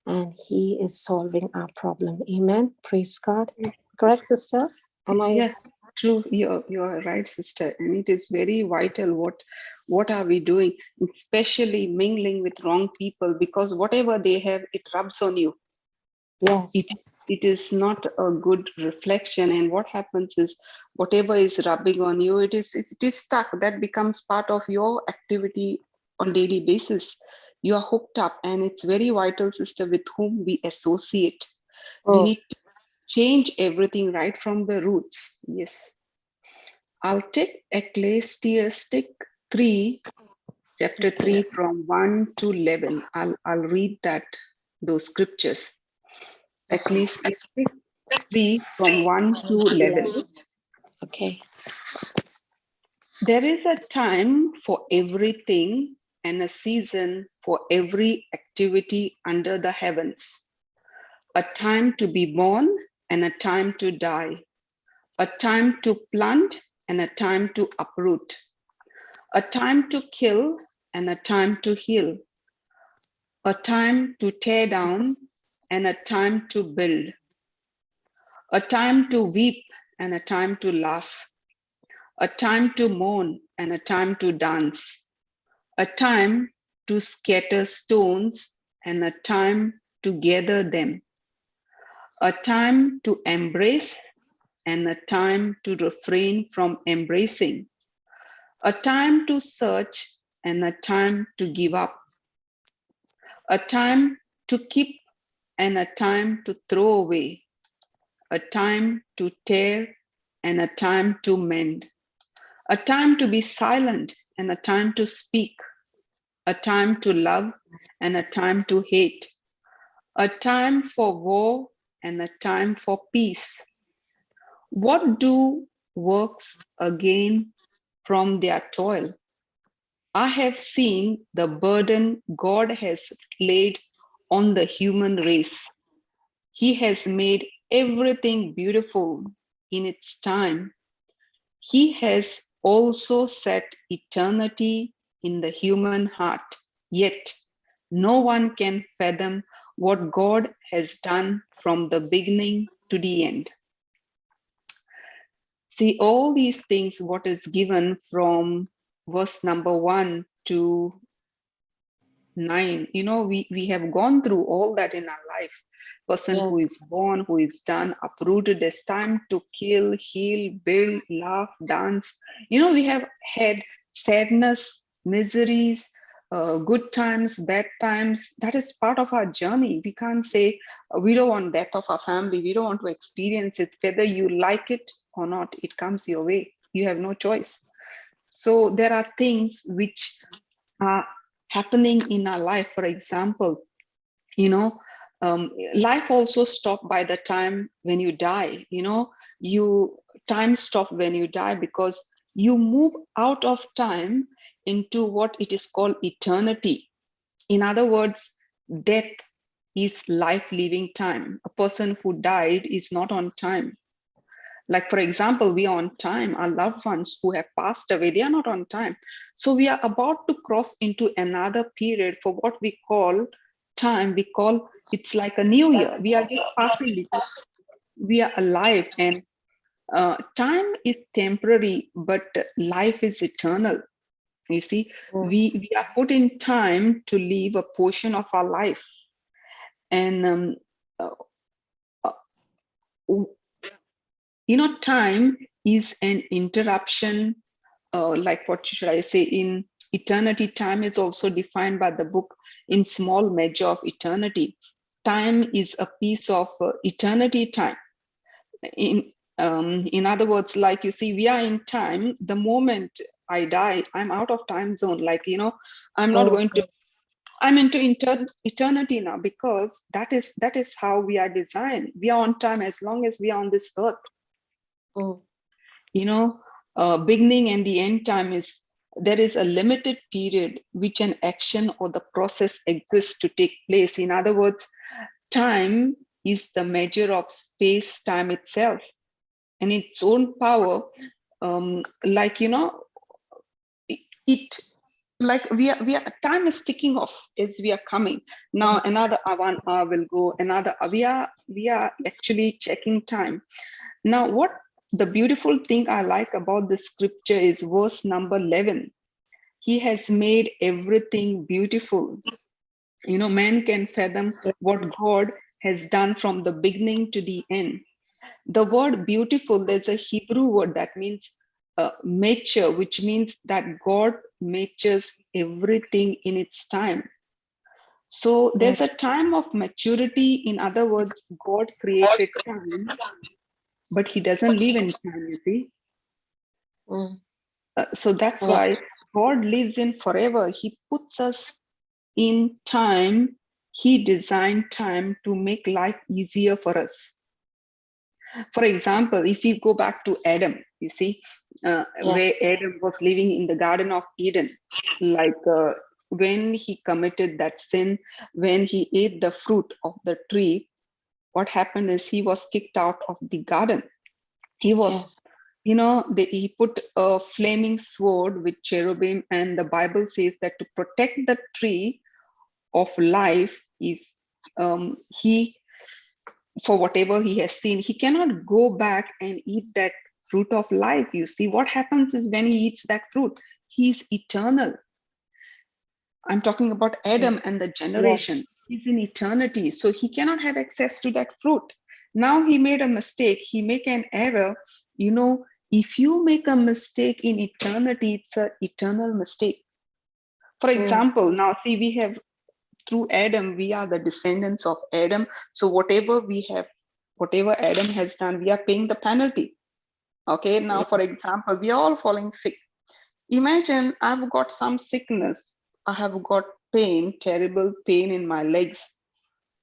and he is solving our problem. Amen. Praise God. Correct, sister? Am I? Yes, true. You're right, sister. And it is very vital. What are we doing? Especially mingling with wrong people, because whatever they have, it rubs on you. It Yes. it is not a good reflection. And what happens is, whatever is rubbing on you, it is stuck. That becomes part of your activity on daily basis. You are hooked up, and it's very vital, sister, with whom we associate. We Oh, need to change everything right from the roots. Yes. I'll take Ecclesiastic 3, chapter okay. 3 from 1 to 11. I'll read those scriptures. Ecclesiastic 3 from 1 to 11. Okay. There is a time for everything and a season for every activity under the heavens, a time to be born and a time to die, a time to plant and a time to uproot, a time to kill and a time to heal, a time to tear down and a time to build, a time to weep and a time to laugh, a time to mourn and a time to dance, a time to scatter stones and a time to gather them, a time to embrace and a time to refrain from embracing, a time to search and a time to give up, a time to keep and a time to throw away, a time to tear and a time to mend, a time to be silent and a time to speak, a time to love and a time to hate, a time for war and a time for peace. What do works again from their toil? I have seen the burden God has laid on the human race. He has made everything beautiful in its time. He has also set eternity in the human heart. Yet, no one can fathom what God has done from the beginning to the end. See, all these things, what is given from verse number 1 to 9, we have gone through all that in our life. Person who is Yes. born, who is done, uprooted. There's time to kill, heal, build, laugh, dance. We have had sadness, miseries, good times, bad times. That is part of our journey. We can't say we don't want death of our family. We don't want to experience it. Whether you like it or not, it comes your way. You have no choice. So there are things which are happening in our life. For example, life also stop by the time when you die. You time stop when you die, because you move out of time into what it is called eternity. In other words, death is life living time. A person who died is not on time. Like, for example, we are on time. Our loved ones who have passed away, they are not on time. So we are about to cross into another period for what we call time. We call it's like a new year. We are just passing because we are alive. And time is temporary, but life is eternal. You see, we are put in time to live a portion of our life. And uh, uh, time is an interruption. Like, what should I say? In eternity, time is also defined by the book in small measure of eternity. Time is a piece of eternity time. In other words, like, you see, we are in time. The moment I die, I'm out of time zone. Like, I'm not Oh, going to. I'm into eternity now, because that is how we are designed. We are on time as long as we are on this earth. oh, Beginning and the end time is, there is a limited period which an action or the process exists to take place. In other words, time is the measure of space time itself, and its own power. Like, it, like we are time is ticking off as we are coming. Now another 1 hour will go, another hour. We are actually checking time. Now what the beautiful thing I like about the scripture is verse number 11. He has made everything beautiful. Man can fathom what God has done from the beginning to the end. The word beautiful, there's a Hebrew word that means mature, which means that God matures everything in its time. So there's a time of maturity. In other words, God created time, but He doesn't live in time, you see. So that's why God lives in forever. He puts us in time. He designed time to make life easier for us. For example, if you go back to Adam, you see, where Adam was living in the Garden of Eden, like when he committed that sin, when he ate the fruit of the tree, what happened is he was kicked out of the garden. He was, he put a flaming sword with cherubim, and the Bible says that to protect the tree of life, if he, for whatever he has seen, he cannot go back and eat that fruit of life. You see, what happens is when he eats that fruit, he's eternal. I'm talking about Adam and the generation. He's in eternity, so he cannot have access to that fruit. Now he made a mistake, he make an error. If you make a mistake in eternity, it's an eternal mistake. For example, now see, we have, through Adam, we are the descendants of Adam. So whatever we have, whatever Adam has done, we are paying the penalty. Okay, now for example, we are all falling sick. Imagine I've got some sickness. I have got pain, terrible pain in my legs.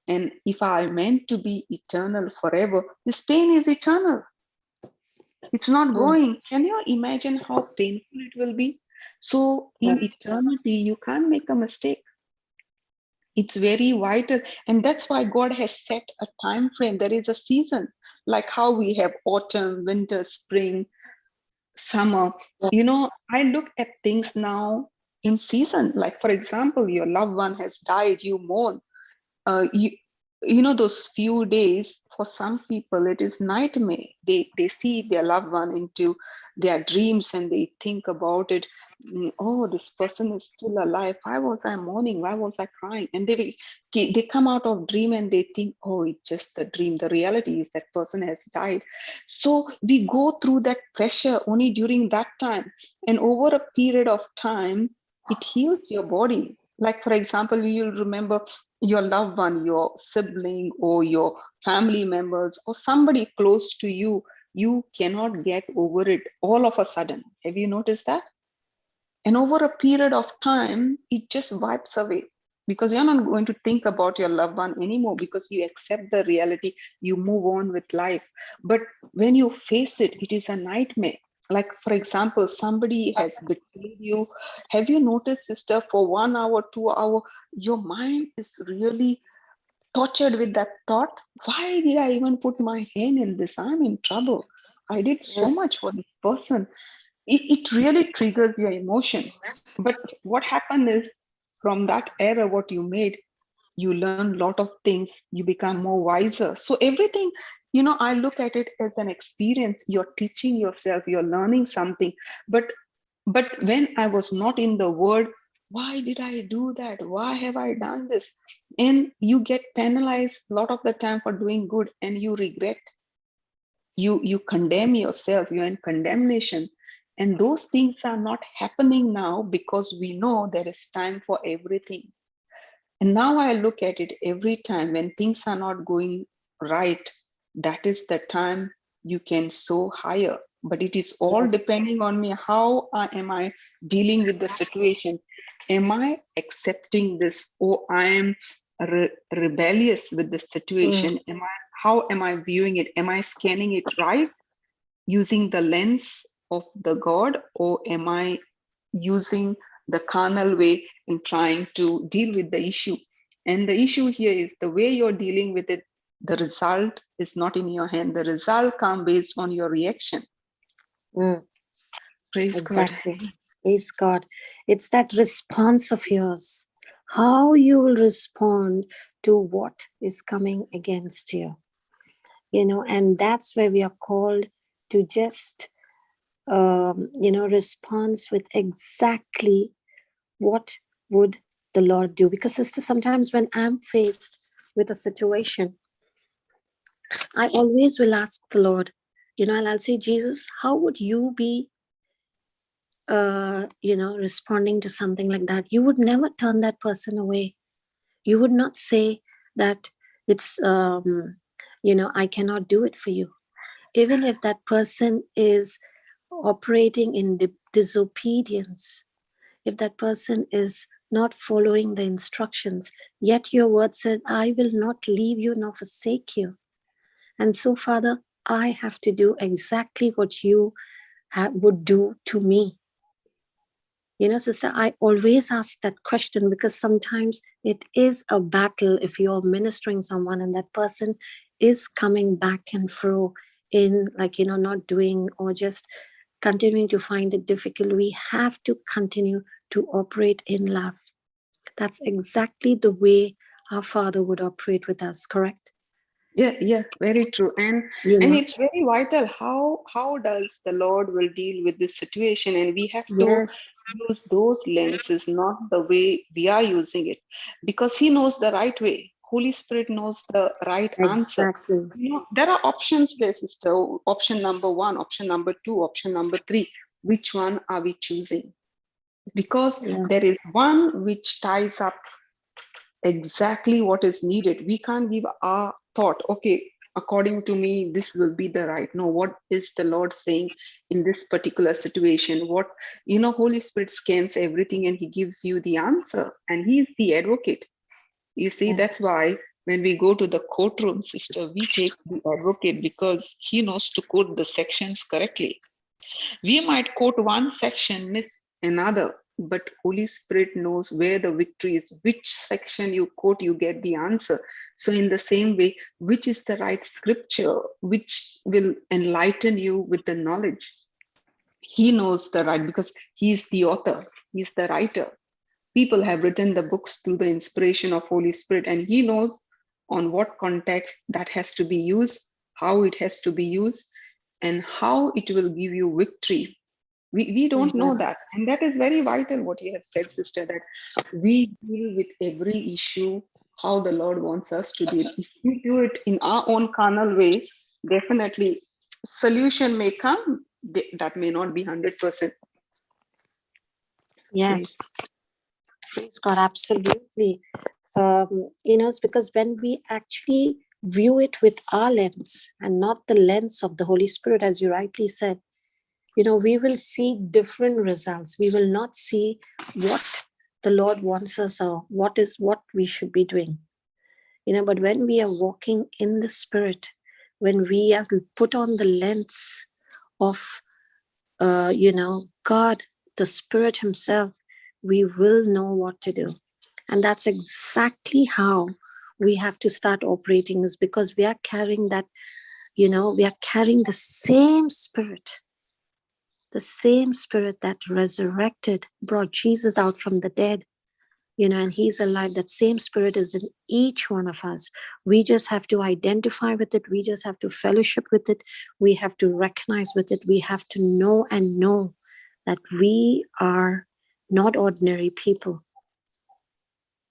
And if I meant to be eternal forever, this pain is eternal. It's not going. Can you imagine how painful it will be? So in eternity, you can't make a mistake. It's very vital. And that's why God has set a time frame. There is a season, like how we have autumn, winter, spring, summer. I look at things now in season. Like, for example, your loved one has died, you mourn. Those few days, for some people, it is nightmare. They see their loved one into their dreams and they think about it. Oh, this person is still alive. Why was I mourning? Why was I crying? And they come out of dream and they think, oh, it's just a dream. The reality is that person has died. So we go through that pressure only during that time. And over a period of time, it heals your body. Like, for example, you'll remember your loved one, your sibling, or your family members, or somebody close to you. You cannot get over it all of a sudden. Have you noticed that? And over a period of time, it just wipes away, because you're not going to think about your loved one anymore, because you accept the reality, you move on with life. But when you face it, it is a nightmare. Like, for example, somebody has betrayed you. Have you noticed, sister, for 1 hour, 2 hours, your mind is really tortured with that thought. Why did I even put my hand in this? I'm in trouble. I did so much for this person. It really triggers your emotion. But what happened is, from that error, what you made, you learn a lot of things, you become more wiser. So everything, I look at it as an experience. You're teaching yourself, you're learning something. But when I was not in the word, why did I do that? Why have I done this? And you get penalized a lot of the time for doing good, and you regret. You condemn yourself, you're in condemnation. And those things are not happening now, because we know there is time for everything. And now I look at it, every time when things are not going right, that is the time you can soar higher. But it is all depending on me. How am I dealing with the situation? Am I accepting this, or I am rebellious with the situation? How am I viewing it? Am I scanning it right, using the lens of the God, or am I using the carnal way and trying to deal with the issue? And the issue here is the way you're dealing with it. The result is not in your hand. The result comes based on your reaction. Praise God. Exactly. Praise God. It's that response of yours, how you will respond to what is coming against you. And that's where we are called to just, respond with exactly what would the Lord do. Because, sister, sometimes when I'm faced with a situation, I always will ask the Lord, and I'll say, Jesus, how would you be responding to something like that? You would never turn that person away. You would not say that it's, I cannot do it for you. Even if that person is operating in disobedience, if that person is not following the instructions, yet your word said, I will not leave you nor forsake you. And so, Father, I have to do exactly what you would do to me. Sister, I always ask that question because sometimes it is a battle if you're ministering someone and that person is coming back and fro in not doing or just continuing to find it difficult. We have to continue to operate in love. That's exactly the way our Father would operate with us, correct? Yeah, very true. And it's very vital how does the Lord will deal with this situation, and we have to Yes. use those lenses, not the way we are using it, because He knows the right way. Holy Spirit knows the right answer. Exactly. There are options there, sister. Option number 1, option number 2, option number 3. Which one are we choosing? Because there is one which ties up exactly what is needed. We can't give our thought, okay, according to me, this will be the right. No, what is the Lord saying in this particular situation? Holy Spirit scans everything and He gives you the answer, and He is the advocate. You see, that's why when we go to the courtroom, sister, we take the advocate because he knows to quote the sections correctly. We might quote one section, miss another, but Holy Spirit knows where the victory is. Which section you quote, you get the answer. So in the same way, which is the right scripture, which will enlighten you with the knowledge? He knows the right because he's the author, he's the writer. People have written the books through the inspiration of Holy Spirit, and he knows on what context that has to be used, how it has to be used, and how it will give you victory. We don't know that. And that is very vital what you have said, sister, that we deal with every issue how the Lord wants us to deal. If we do it in our own carnal way, definitely solution may come, that may not be 100%. Yes. Praise God, absolutely. It's because when we actually view it with our lens and not the lens of the Holy Spirit, as you rightly said, we will see different results. We will not see what the Lord wants us or what we should be doing. But when we are walking in the Spirit, when we are put on the lens of, God, the Spirit Himself, we will know what to do. And that's exactly how we have to start operating, is because we are carrying that, we are carrying the same Spirit that resurrected, brought Jesus out from the dead, and He's alive. That same Spirit is in each one of us. We just have to identify with it. We just have to fellowship with it. We have to recognize with it. We have to know that we are not ordinary people.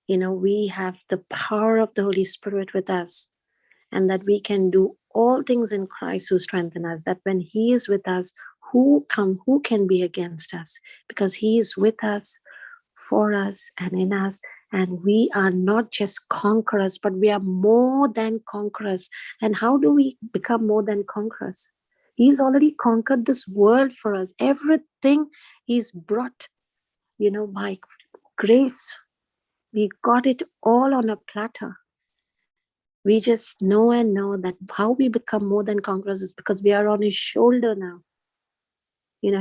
We have the power of the Holy Spirit with us, and that we can do all things in Christ who strengthens us, that when He is with us, who can be against us? Because He is with us, for us, and in us. And we are not just conquerors, but we are more than conquerors. And how do we become more than conquerors? He's already conquered this world for us. Everything He's brought, by grace. We got it all on a platter. We just know that how we become more than conquerors is because we are on His shoulder now.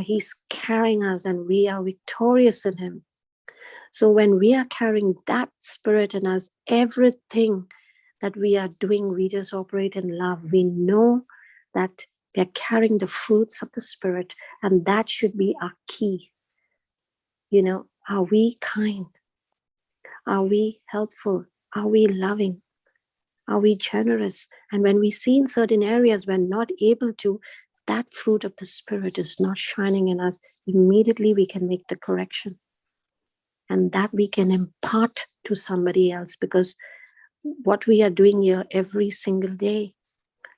He's carrying us and we are victorious in Him. So when we are carrying that Spirit in us, everything that we are doing, we just operate in love. We know that We are carrying the fruits of the Spirit, and that should be our key. Are we kind? Are we helpful? Are we loving? Are we generous? And when we see in certain areas we're not able to, that fruit of the Spirit is not shining in us, immediately we can make the correction. And that we can impart to somebody else, because what we are doing here every single day,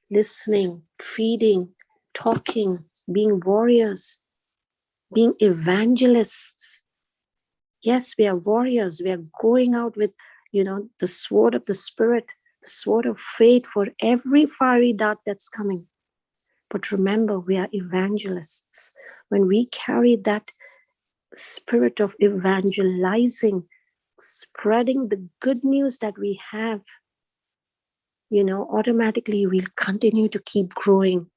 listening, feeding, talking, being warriors, being evangelists. Yes, we are warriors. We are going out with, the sword of the Spirit, the sword of faith for every fiery dart that's coming. But remember, we are evangelists. When we carry that spirit of evangelizing, spreading the good news that we have, automatically we'll continue to keep growing.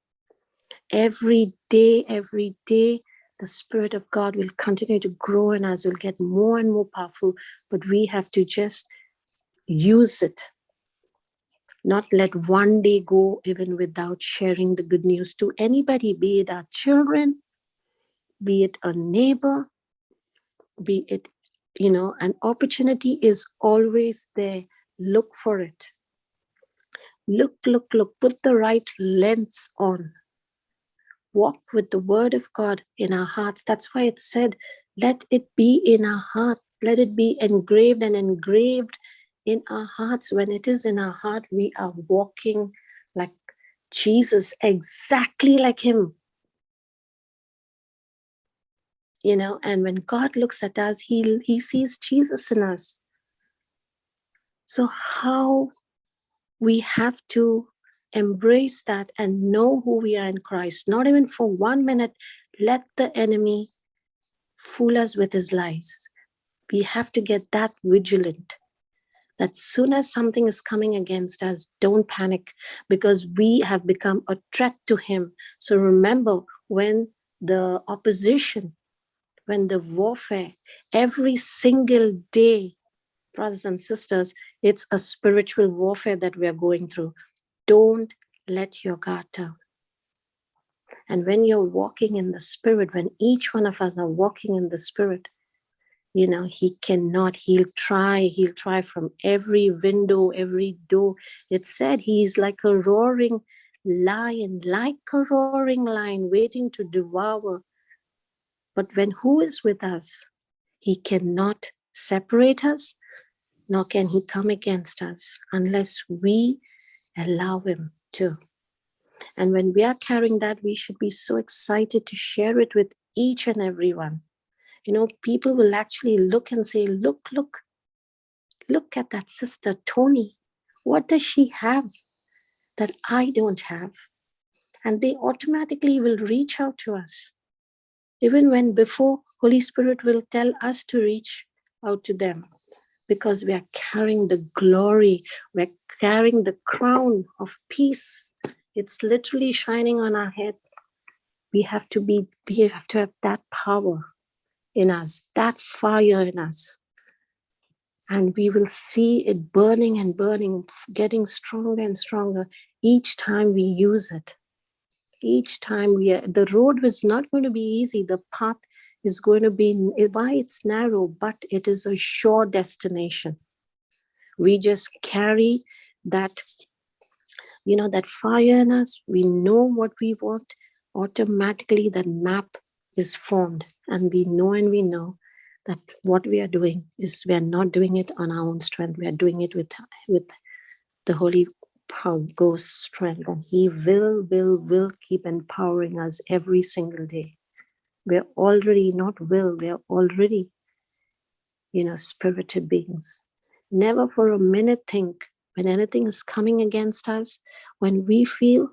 Every day, the Spirit of God will continue to grow in us, will get more and more powerful, but we have to just use it. Not let one day go even without sharing the good news to anybody, be it our children, be it a neighbor, be it, an opportunity is always there. Look for it. Look, put the right lens on. Walk with the word of God in our hearts. That's why it said, let it be in our heart. Let it be engraved in our hearts. When it is in our heart, we are walking like Jesus, exactly like him. And when God looks at us, he sees Jesus in us. So how we have to embrace that and know who we are in Christ. Not even for 1 minute, let the enemy fool us with his lies. We have to get that vigilant, that soon as something is coming against us, don't panic, because we have become a threat to him. So remember, when the opposition, when the warfare, every single day, brothers and sisters, it's a spiritual warfare that we are going through. Don't let your guard down. And when you're walking in the Spirit, when each one of us are walking in the Spirit, he'll try from every window, every door. It said he's like a roaring lion waiting to devour. But when who is with us, he cannot separate us, nor can he come against us unless we allow him to. And when we are carrying that, we should be so excited to share it with each and every one. People will actually look and say, look at that sister, Tony. What does she have that I don't have? And they automatically will reach out to us. Even when before Holy Spirit will tell us to reach out to them, because we are carrying the glory, we're carrying the crown of peace. It's literally shining on our heads. We have to have that power in us, that fire in us. And we will see it burning and burning, getting stronger and stronger each time we use it. Each time the road is not going to be easy. The path is going to be, why it's narrow, but it is a sure destination. We just carry that, that fire in us. We know what we want. Automatically that map is formed, and we know that what we are doing is, we are not doing it on our own strength. We are doing it with the Holy Ghost strength, and he will keep empowering us every single day. We're already spirited beings. Never for a minute think, when anything is coming against us, when we feel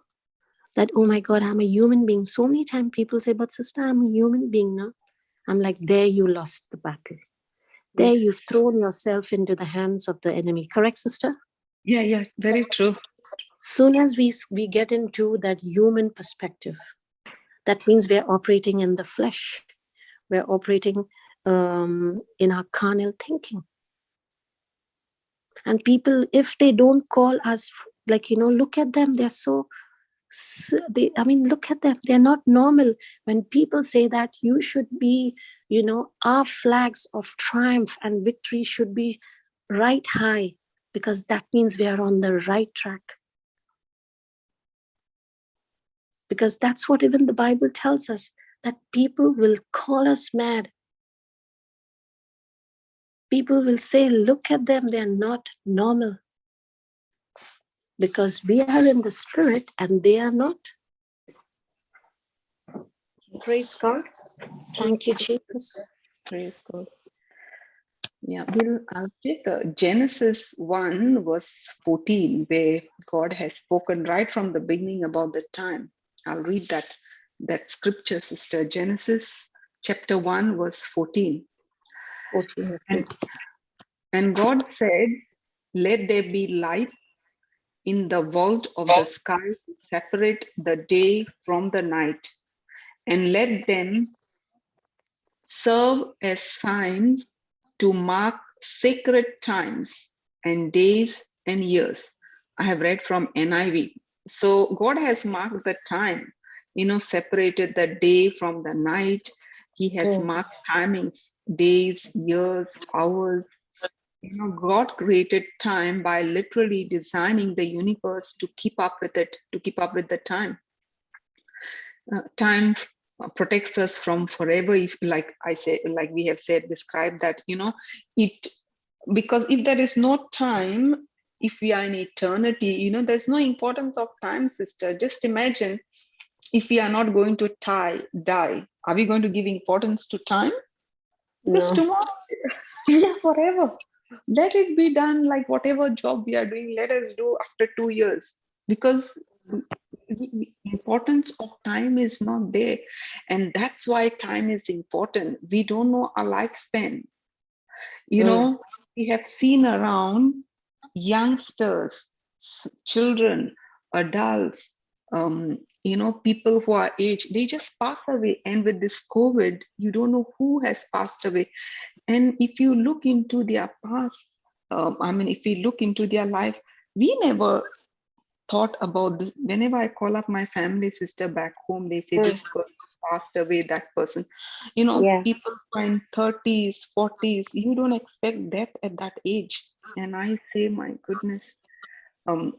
that, oh my God, I'm a human being. So many times people say, but sister, I'm a human being now. I'm like, there you lost the battle. There you've thrown yourself into the hands of the enemy. Correct, sister? Yeah, very true. Soon as we get into that human perspective, that means we're operating in the flesh. We're operating in our carnal thinking. And people, if they don't call us, look at them, they're so Look at them. They're not normal. When people say that you should be, our flags of triumph and victory should be right high, because that means we are on the right track. Because that's what even the Bible tells us, that people will call us mad. People will say, look at them, they're not normal. Because we are in the spirit and they are not. Praise God. Thank you, Jesus. Praise God. Yeah, I'll take Genesis 1 verse 14, where God has spoken right from the beginning about the time. I'll read that scripture, sister. Genesis chapter 1 verse 14. And God said, let there be light in the vault of the sky to separate the day from the night, and let them serve as signs to mark sacred times and days and years. I have read from NIV. So God has marked the time, separated the day from the night. He has marked timings, days, years, hours. God created time by literally designing the universe to keep up with it, to keep up with the time. Time protects us from forever. If, like we have said, described that, it, because if there is no time, if we are in eternity, there's no importance of time, sister. Just imagine if we are not going to die, are we going to give importance to time? Because tomorrow, forever. Let it be done, like whatever job we are doing, let us do after 2 years, because the importance of time is not there. And that's why time is important. We don't know our lifespan. We have seen around youngsters, children, adults, people who are aged, they just pass away. And with this COVID, you don't know who has passed away. And if you look into their past, if we look into their life, we never thought about this. Whenever I call up my family, sister, back home, they say this person passed away, that person. People in 30s, 40s, you don't expect death at that age. And I say, my goodness,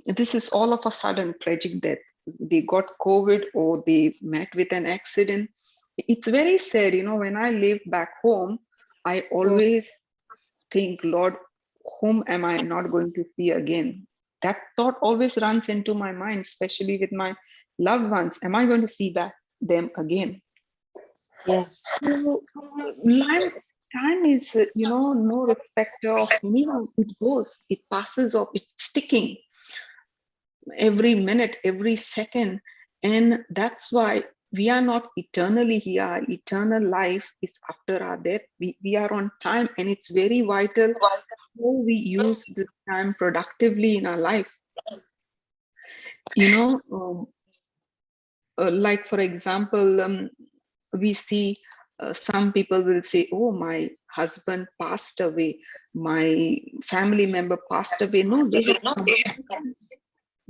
this is all of a sudden tragic death. They got COVID or they met with an accident. It's very sad. When I live back home, I always think, Lord, whom am I not going to see again? That thought always runs into my mind, especially with my loved ones. Am I going to see them again? Yes. So, time is, no respecter of anyone. It goes, it passes off, it's sticking every minute, every second. And that's why we are not eternally here. Eternal life is after our death. We are on time, and it's very vital how we use this time productively in our life. Like, for example, we see some people will say, oh, my husband passed away, my family member passed away. No, they have completed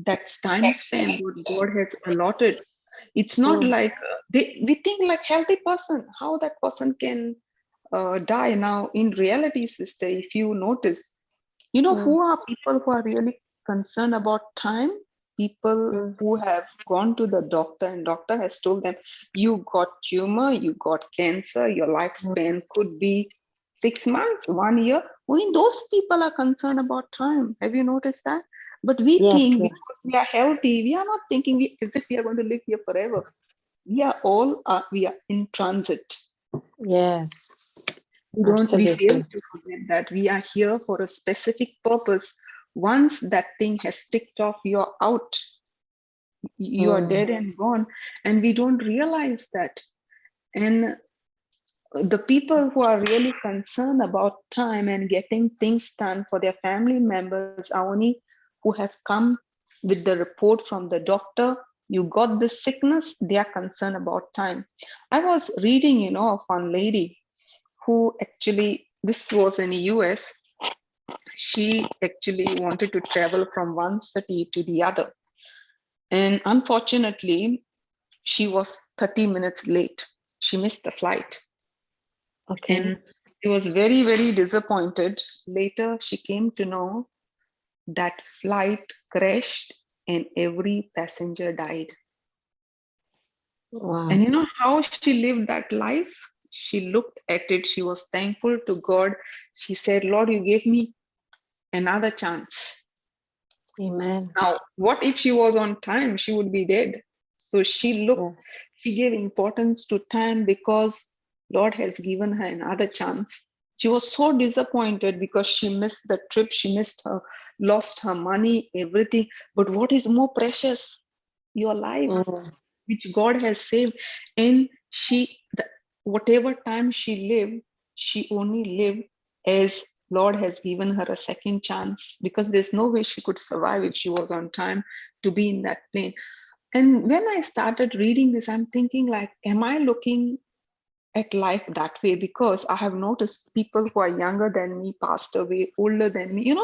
that time span what God has allotted. It's not like we think like healthy person, how that person can die. Now, in reality, sister, if you notice, who are people who are really concerned about time? People who have gone to the doctor and doctor has told them, you got tumor, you got cancer, your lifespan could be 6 months, 1 year. Only those people are concerned about time. Have you noticed that? But we think because we are healthy, we are not thinking as if we are going to live here forever. We are in transit. Yes. We fail to forget that we are here for a specific purpose. Once that thing has ticked off, you're out. You are dead and gone. And we don't realize that. And the people who are really concerned about time and getting things done for their family members are only who have come with the report from the doctor. You got this sickness, they are concerned about time. I was reading, of one lady who actually, this was in the US, she actually wanted to travel from one city to the other. And unfortunately, she was 30 minutes late. She missed the flight. Okay. And she was very, very disappointed. Later, she came to know that flight crashed and every passenger died. Wow. And you know how she lived that life? She looked at it. She was thankful to God. She said, Lord, you gave me another chance. Amen. Now, what if she was on time? She would be dead. So Yeah. she gave importance to time because Lord has given her another chance. She was so disappointed because she missed the trip, lost her money, everything. But what is more precious? Your life, Mm. which God has saved. And whatever time she lived, she only lived as Lord has given her a second chance, because there's no way she could survive if she was on time to be in that plane. And when I started reading this, I'm thinking like, am I looking at life that way? Because I have noticed people who are younger than me, passed away, older than me,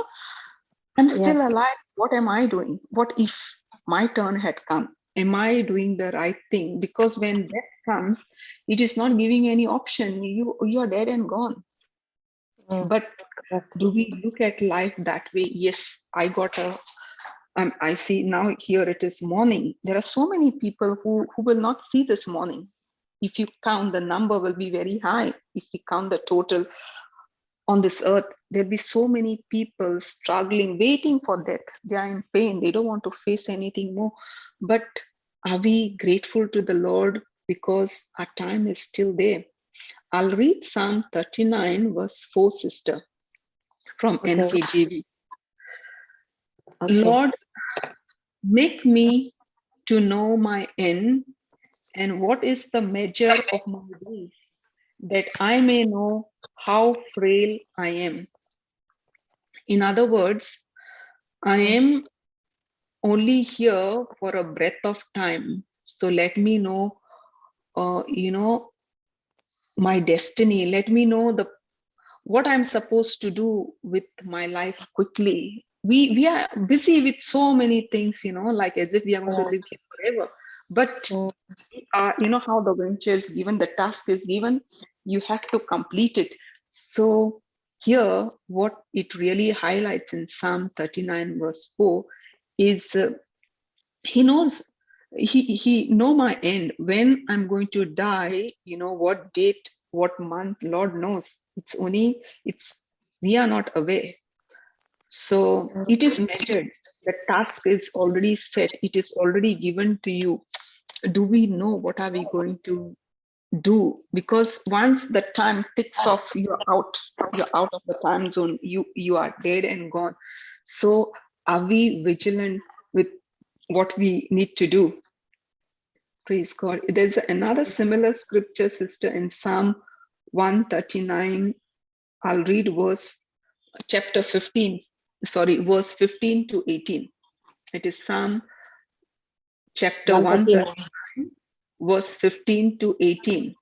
I'm still Yes. alive. What am I doing? What if my turn had come? Am I doing the right thing? Because when death comes, it is not giving any option. You're dead and gone. Mm. But Correct. do we look at life that way? Yes, I see now here it is morning. There are so many people who will not see this morning. If you count, the number will be very high. If we count the total on this earth, there'll be so many people struggling, waiting for death. They are in pain. They don't want to face anything more. But are we grateful to the Lord because our time is still there? I'll read Psalm 39, verse 4, sister, from Okay. NKJV. Okay. Lord, make me to know my end and what is the measure of my days, that I may know how frail I am. In other words, I Mm. am only here for a breath of time. So let me know, my destiny. Let me know what I'm supposed to do with my life quickly. We are busy with so many things, like as if we are going to Yeah. live here forever. But Mm. you know how the venture is given, the task is given, you have to complete it. So here, what it really highlights in Psalm 39, verse 4, is he knows, he know my end, when I'm going to die, what date, what month, Lord knows. It's we are not aware. So Mm. it is measured. The task is already set, it is already given to you. Do we know what are we going to do? Because once the time ticks off, you're out of the time zone, you are dead and gone. So are we vigilant with what we need to do? Praise God. There's another similar scripture, sister, in Psalm 139. I'll read chapter 15, verse 15 to 18. It is Psalm chapter 139. 139, verse 15 to 18.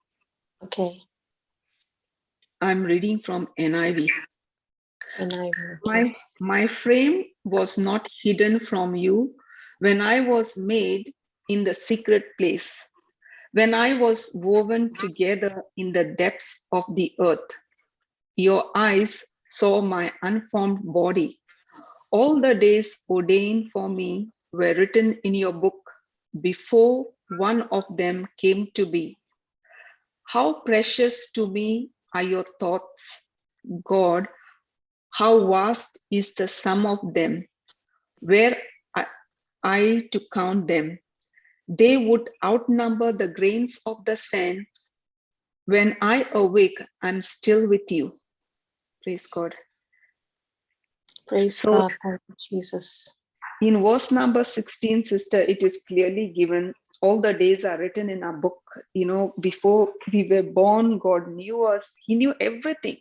Okay. I'm reading from NIV. And I okay. My frame was not hidden from you when I was made in the secret place, when I was woven together in the depths of the earth. Your eyes saw my unformed body. All the days ordained for me were written in your book before one of them came to be. How precious to me are your thoughts, God. How vast is the sum of them. Were I to count them, they would outnumber the grains of the sand. When I awake, I'm still with you. Praise God. Praise So God. Thank you, Jesus. in verse number 16, sister, it is clearly given. All the days are written in our book. Before we were born, God knew us. He knew everything.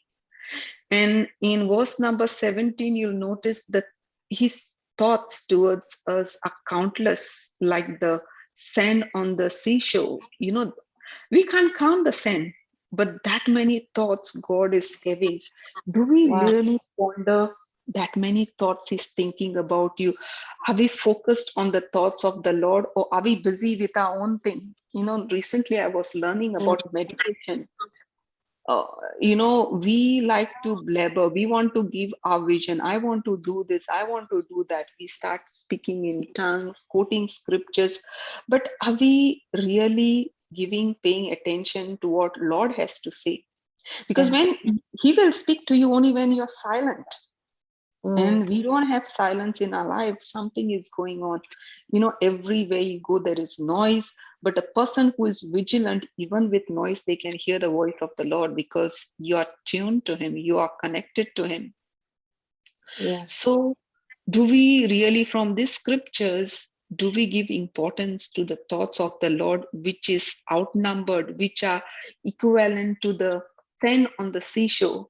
And in verse number 17, you'll notice that his thoughts towards us are countless, like the sand on the seashore. We can't count the sand, but that many thoughts God is having. Do we Wow. really ponder that many thoughts he's thinking about you? Are we focused on the thoughts of the Lord, or are we busy with our own thing? Recently I was learning about meditation. uh, we like to blabber. We want to give our vision. I want to do this. I want to do that. We start speaking in tongues, quoting scriptures. But are we really paying attention to what Lord has to say? Because when Yes. He will speak to you only when you're silent. Mm. And we don't have silence in our life. Something is going on. Everywhere you go, there is noise. But a person who is vigilant, even with noise, they can hear the voice of the Lord, because you are tuned to Him, you are connected to Him. Yes. So, do we really, from these scriptures, do we give importance to the thoughts of the Lord, which is outnumbered, which are equivalent to the sand on the seashore?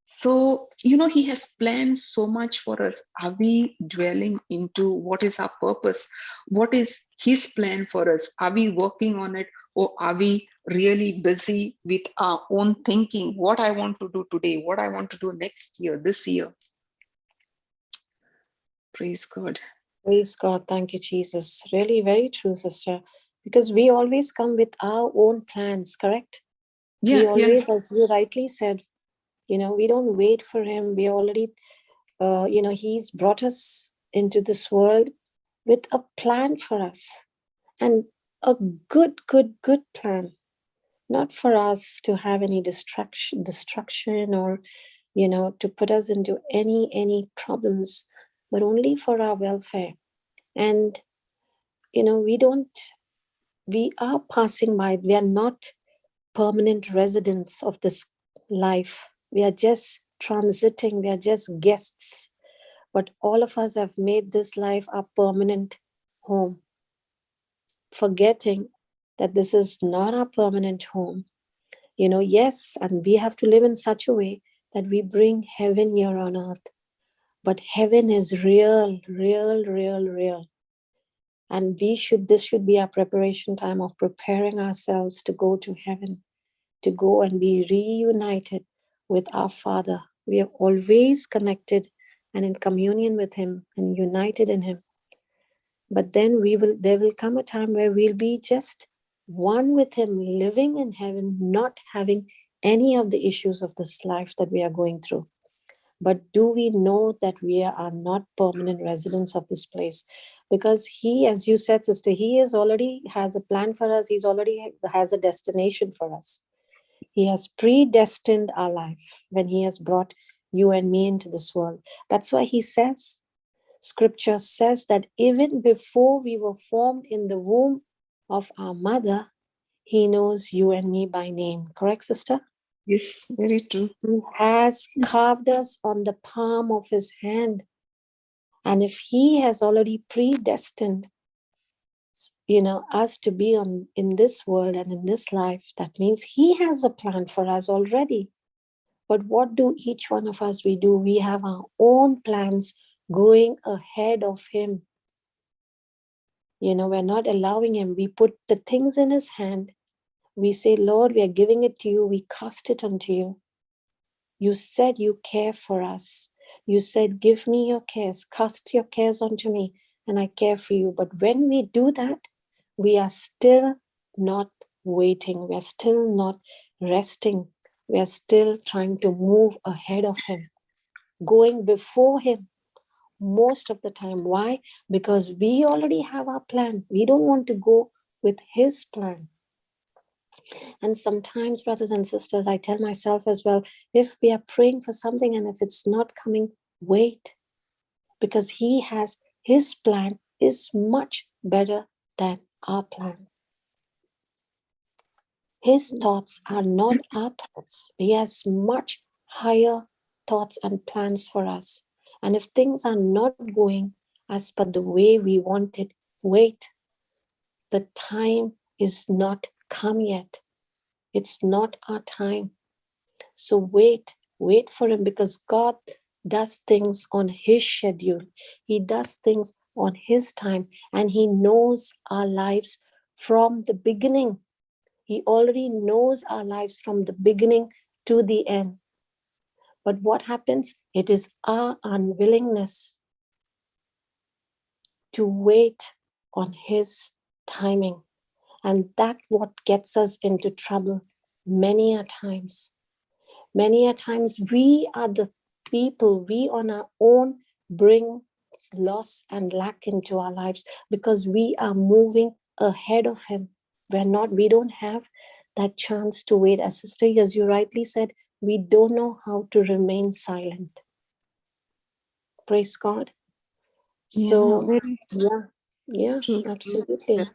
So, He has planned so much for us. Are we dwelling into what is our purpose? What is His plan for us? Are we working on it, or are we really busy with our own thinking? What I want to do today, what I want to do next year, this year? Praise God. Praise God. Thank you, Jesus. Really, very true, sister. Because we always come with our own plans, correct? We Yeah, yeah. always, as you rightly said, we don't wait for Him. We already, He's brought us into this world with a plan for us, and a good plan. Not for us to have any destruction, or to put us into any problems, but only for our welfare. And we are passing by. We are not permanent residents of this life. We are just transiting. We are just guests. But all of us have made this life our permanent home, forgetting that this is not our permanent home. Yes, and we have to live in such a way that we bring heaven here on earth. But heaven is real, real, real, real. And this should be our preparation time of preparing ourselves to go to heaven, to go and be reunited with our Father. We are always connected and in communion with Him and united in Him. But then there will come a time where we'll be just one with Him, living in heaven, not having any of the issues of this life that we are going through. But do we know that we are not permanent residents of this place? Because He, as you said, sister, He is already has a plan for us. He's already has a destination for us. He has predestined our life when He has brought you and me into this world. That's why He says, Scripture says that even before we were formed in the womb of our mother, He knows you and me by name. Correct, sister? Yes, very true. He has carved us on the palm of His hand. And if He has already predestined, us to be in this world and in this life, that means He has a plan for us already. But what do each one of us we do? We have our own plans going ahead of Him. We're not allowing Him. We put the things in His hand. We say, Lord, we are giving it to you. We cast it unto you. You said you care for us. You said, give me your cares. Cast your cares unto me, and I care for you. But when we do that, we are still not waiting. We are still not resting. We are still trying to move ahead of Him, going before Him most of the time. Why? Because we already have our plan. We don't want to go with His plan. And sometimes, brothers and sisters, I tell myself as well, if we are praying for something and if it's not coming, wait. Because He has His plan is much better than our plan. His thoughts are not our thoughts. He has much higher thoughts and plans for us. And if things are not going as per the way we want it, wait. The time is not come yet. It's not our time. So wait for Him, because God does things on His schedule. He does things on His time, and He knows our lives from the beginning. He already knows our lives from the beginning to the end. But what happens? It is our unwillingness to wait on his timing. And that's what gets us into trouble many a times. Many a times we are the people, we on our own bring loss and lack into our lives because we are moving ahead of him. We don't have that chance to wait. As sister, as you rightly said, we don't know how to remain silent. Praise God. So, yeah, absolutely.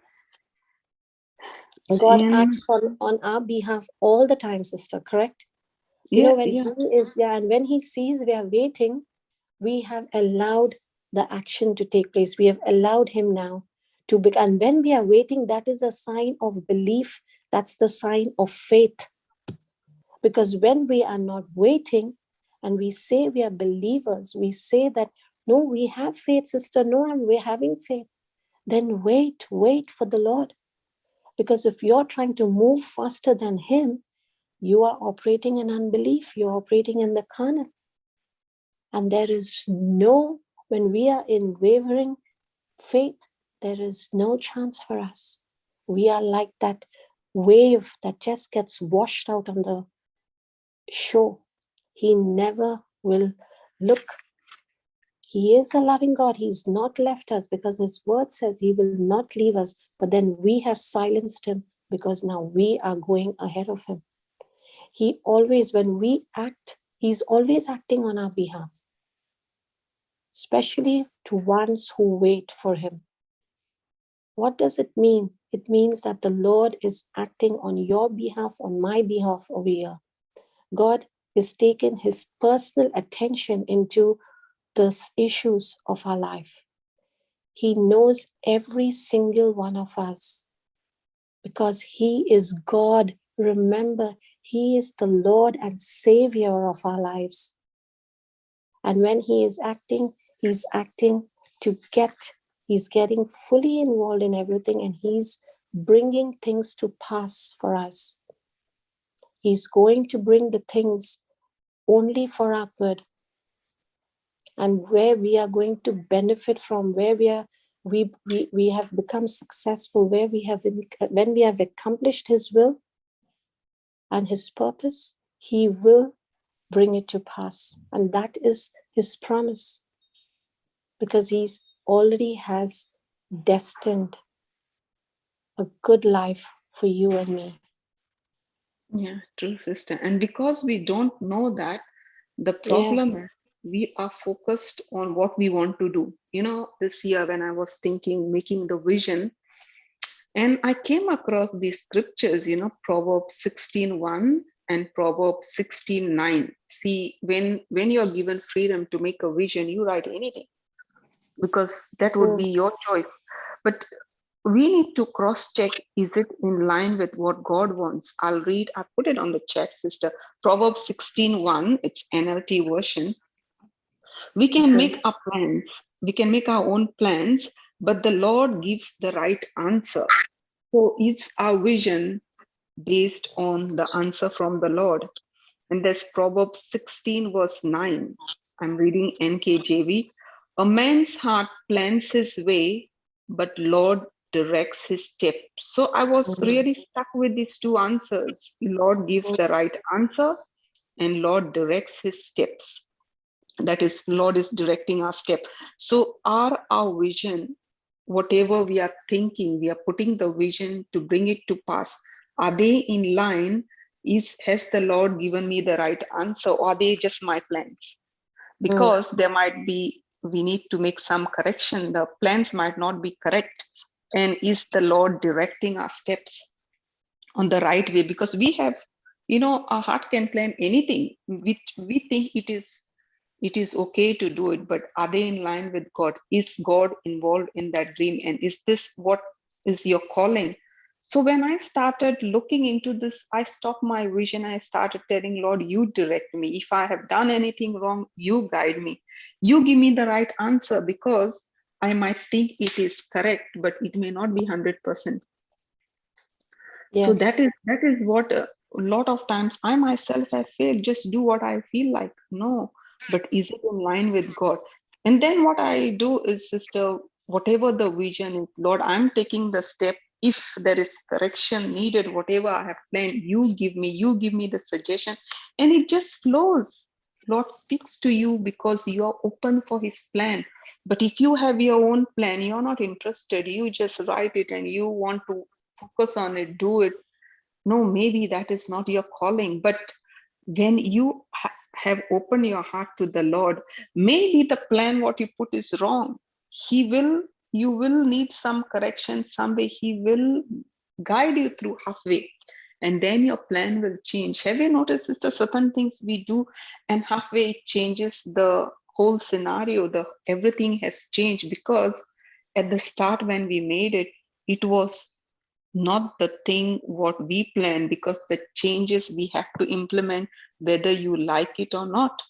God acts on our behalf all the time, sister, correct? You know, when he is, and when he sees we are waiting, we have allowed the action to take place. We have allowed him now to be, and when we are waiting, that is a sign of belief. That's the sign of faith. Because when we are not waiting and we say we are believers, we say that, no, we have faith, sister, no, we're having faith, then wait for the Lord. Because if you're trying to move faster than him, you are operating in unbelief, you're operating in the carnal. And there is no, when we are in wavering faith, there is no chance for us. We are like that wave that just gets washed out on the shore. He never will look. He is a loving God. He's not left us because his word says he will not leave us. But then we have silenced him because now we are going ahead of him. He always, when we act, he's always acting on our behalf, especially to ones who wait for him. What does it mean? It means that the Lord is acting on your behalf, on my behalf over here. God is taking his personal attention into the issues of our life. He knows every single one of us because he is God. Remember, he is the Lord and Savior of our lives. And when he is acting, he's acting he's getting fully involved in everything, and he's bringing things to pass for us. He's going to bring the things only for our good, and where we are going to benefit from, where we have become successful, when we have accomplished his will and his purpose, he will bring it to pass. And that is his promise, because he's already has destined a good life for you and me. Yeah, true, sister. And because we don't know that, the problem is we are focused on what we want to do. You know, this year when I was thinking, making the vision, and I came across these scriptures, you know, Proverbs 16:1 and Proverbs 16:9. See, when you're given freedom to make a vision, you write anything because that would be your choice. But we need to cross-check, is it in line with what God wants? I put it on the chat, sister. Proverbs 16:1, it's NLT version. We can make our plans, we can make our own plans, but the Lord gives the right answer. So is our vision based on the answer from the Lord? And that's Proverbs 16, verse 9. I'm reading NKJV. A man's heart plans his way, but Lord directs his steps. So I was really stuck with these two answers. Lord gives the right answer, and Lord directs his steps. That is, Lord is directing our step. So our vision, whatever we are thinking, we are putting the vision to bring it to pass. Are they in line? Has the Lord given me the right answer, or are they just my plans? Because we need to make some correction. The plans might not be correct. And is the Lord directing our steps on the right way? Because we have, our heart can plan anything which we think it is okay to do it, but are they in line with God? Is God involved in that dream? And is this what is your calling? So when I started looking into this, I stopped my vision. I started telling Lord, you direct me. If I have done anything wrong, you guide me. You give me the right answer, because I might think it is correct, but it may not be 100%. Yes. So that is what A lot of times I myself have failed, just do what I feel like. No, but is it in line with God? And then what I do is, sister, whatever the vision is, Lord, I'm taking the step. If there is correction needed, whatever I have planned, you give me the suggestion, and it just flows. Lord speaks to you because you are open for his plan. But if you have your own plan, you're not interested, you just write it and you want to focus on it, do it. No, maybe that is not your calling. But when you have opened your heart to the Lord, maybe the plan what you put is wrong. He will, you will need some correction some way. He will guide you through halfway, and then your plan will change. Have you noticed, sister, certain things we do and halfway it changes the whole scenario. The everything has changed because at the start when we made it, it was not the thing what we plan, because the changes we have to implement whether you like it or not.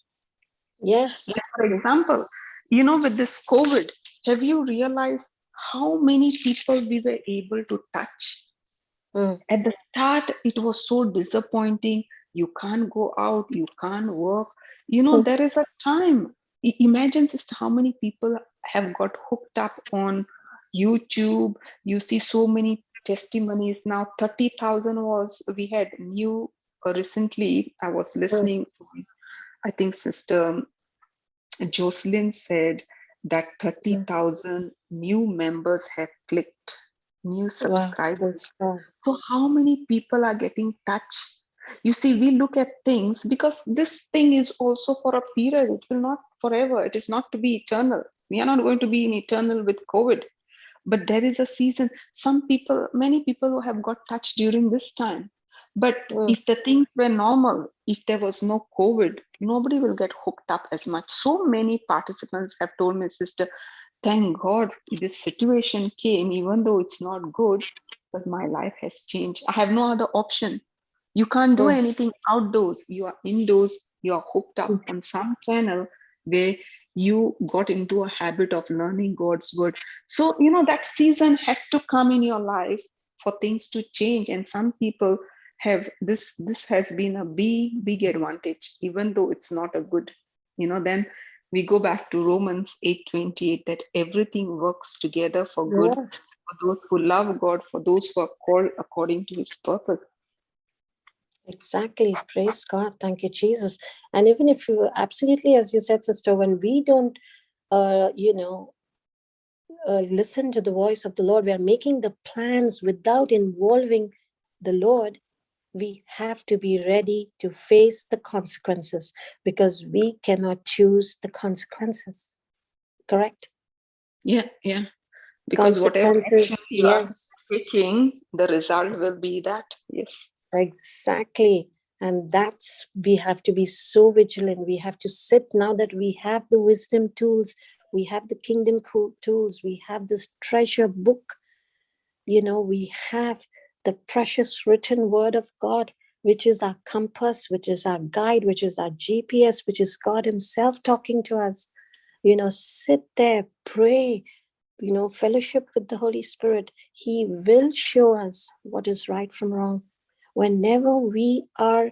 Yes. Like for example, with this COVID, have you realized how many people we were able to touch? Mm. At the start it was so disappointing. You can't go out, you can't work. There is a time. Imagine just how many people have got hooked up on YouTube. You see so many testimonies now. 30,000 was, we had new recently I was Mm. listening. I think Sister Jocelyn said that Mm. 30,000 new members have clicked, new Wow. subscribers. Praise God. So, how many people are getting touched? You see, we look at things because this thing is also for a period. It will not forever. It is not to be eternal. We are not going to be in eternal with COVID, but there is a season. Some people, many people who have got touched during this time. But Mm. if the things were normal, if there was no COVID, nobody will get hooked up as much. So many participants have told me, sister, thank God this situation came, even though it's not good, but my life has changed. I have no other option. You can't do Mm. anything outdoors. You are indoors. You are hooked up Mm. on some channel where you got into a habit of learning God's word. So, that season had to come in your life for things to change. And some people have this has been a big advantage, even though it's not a good, then we go back to Romans 8:28, that everything works together for good Yes. for those who love God, for those who are called according to his purpose. Exactly. Praise God. Thank you, Jesus. And even if you absolutely, as you said, sister, when we don't, listen to the voice of the Lord, we are making the plans without involving the Lord. We have to be ready to face the consequences because we cannot choose the consequences. Correct? Yeah. Because whatever action Consequences, you are yes. taking, the result will be that. Yes. Exactly. And that's, we have to be so vigilant. We have to sit now that we have the wisdom tools, we have the kingdom tools, we have this treasure book, we have the precious written word of God, which is our compass, which is our guide, which is our GPS, which is God himself talking to us. Sit there, pray, fellowship with the Holy Spirit. He will show us what is right from wrong. Whenever we are,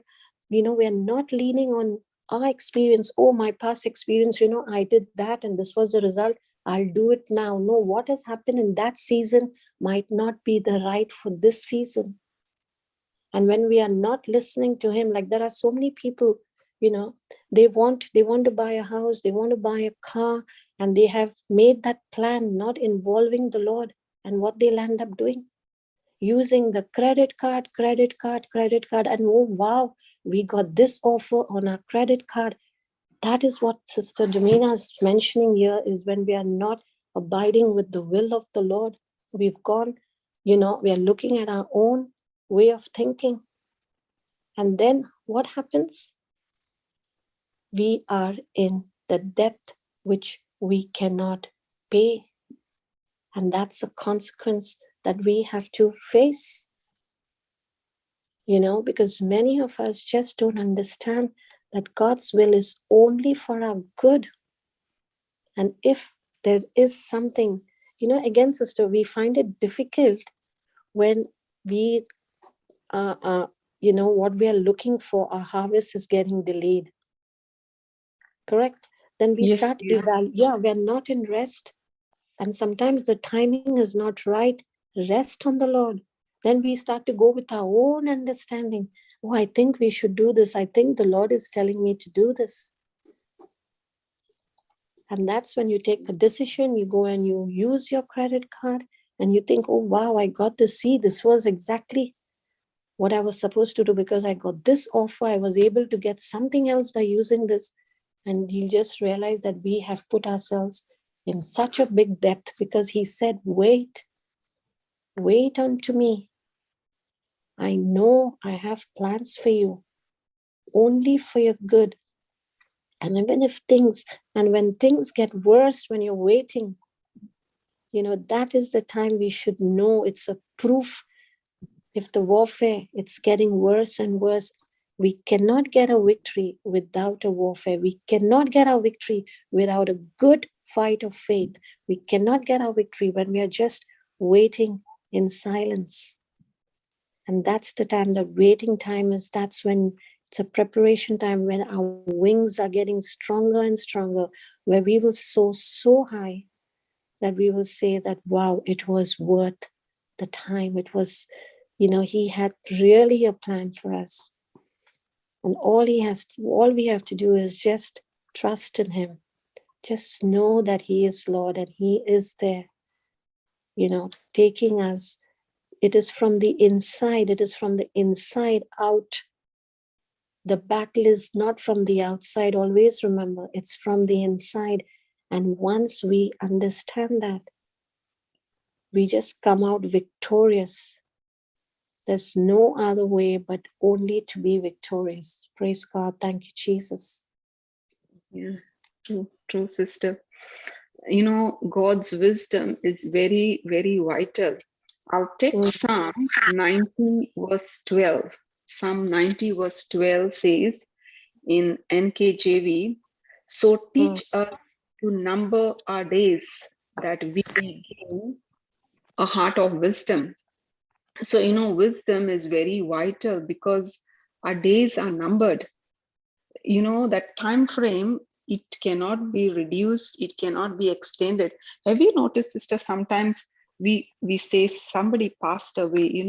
we are not leaning on our experience. Oh, my past experience, I did that and this was the result. I'll do it now. No, what has happened in that season might not be the right for this season. And when we are not listening to him, like there are so many people, they want to buy a house, they want to buy a car, and they have made that plan not involving the Lord. And what they'll end up doing, using the credit card, and oh wow, we got this offer on our credit card. That is what Sister Jamina is mentioning here, is when we are not abiding with the will of the Lord. We've gone, we are looking at our own way of thinking. And then what happens? We are in the debt which we cannot pay. And that's a consequence that we have to face, because many of us just don't understand that God's will is only for our good. And if there is something, again, sister, we find it difficult when we what we are looking for, our harvest is getting delayed. Correct? Then we Yes, start yes. we're not in rest. And sometimes the timing is not right. Rest on the Lord. Then we start to go with our own understanding. Oh, I think we should do this. I think the Lord is telling me to do this. And that's when you take a decision, you go and you use your credit card and you think, oh, wow, I got to see this was exactly what I was supposed to do because I got this offer. I was able to get something else by using this. And you just realize that we have put ourselves in such a big depth because he said, wait unto me. I know I have plans for you, only for your good. And even if when things get worse, when you're waiting, that is the time we should know it's a proof. If the warfare, it's getting worse and worse, we cannot get a victory without a warfare. We cannot get our victory without a good fight of faith. We cannot get our victory when we are just waiting in silence. And that's the time, the waiting time that's when it's a preparation time, when our wings are getting stronger and stronger, where we will soar so high that we will say that, wow, it was worth the time. It was, he had really a plan for us. And all we have to do is just trust in him. Just know that he is Lord and he is there, taking us. It is from the inside. It is from the inside out. The battle is not from the outside. Always remember, it's from the inside. And once we understand that, we just come out victorious. There's no other way but only to be victorious. Praise God. Thank you, Jesus. Yeah, true, sister. God's wisdom is very, very vital. I'll take Psalm 90, verse 12. Psalm 90, verse 12 says in NKJV, so teach us to number our days that we may gain a heart of wisdom. So, wisdom is very vital because our days are numbered. That time frame, it cannot be reduced, it cannot be extended. Have you noticed, sister, sometimes we say somebody passed away,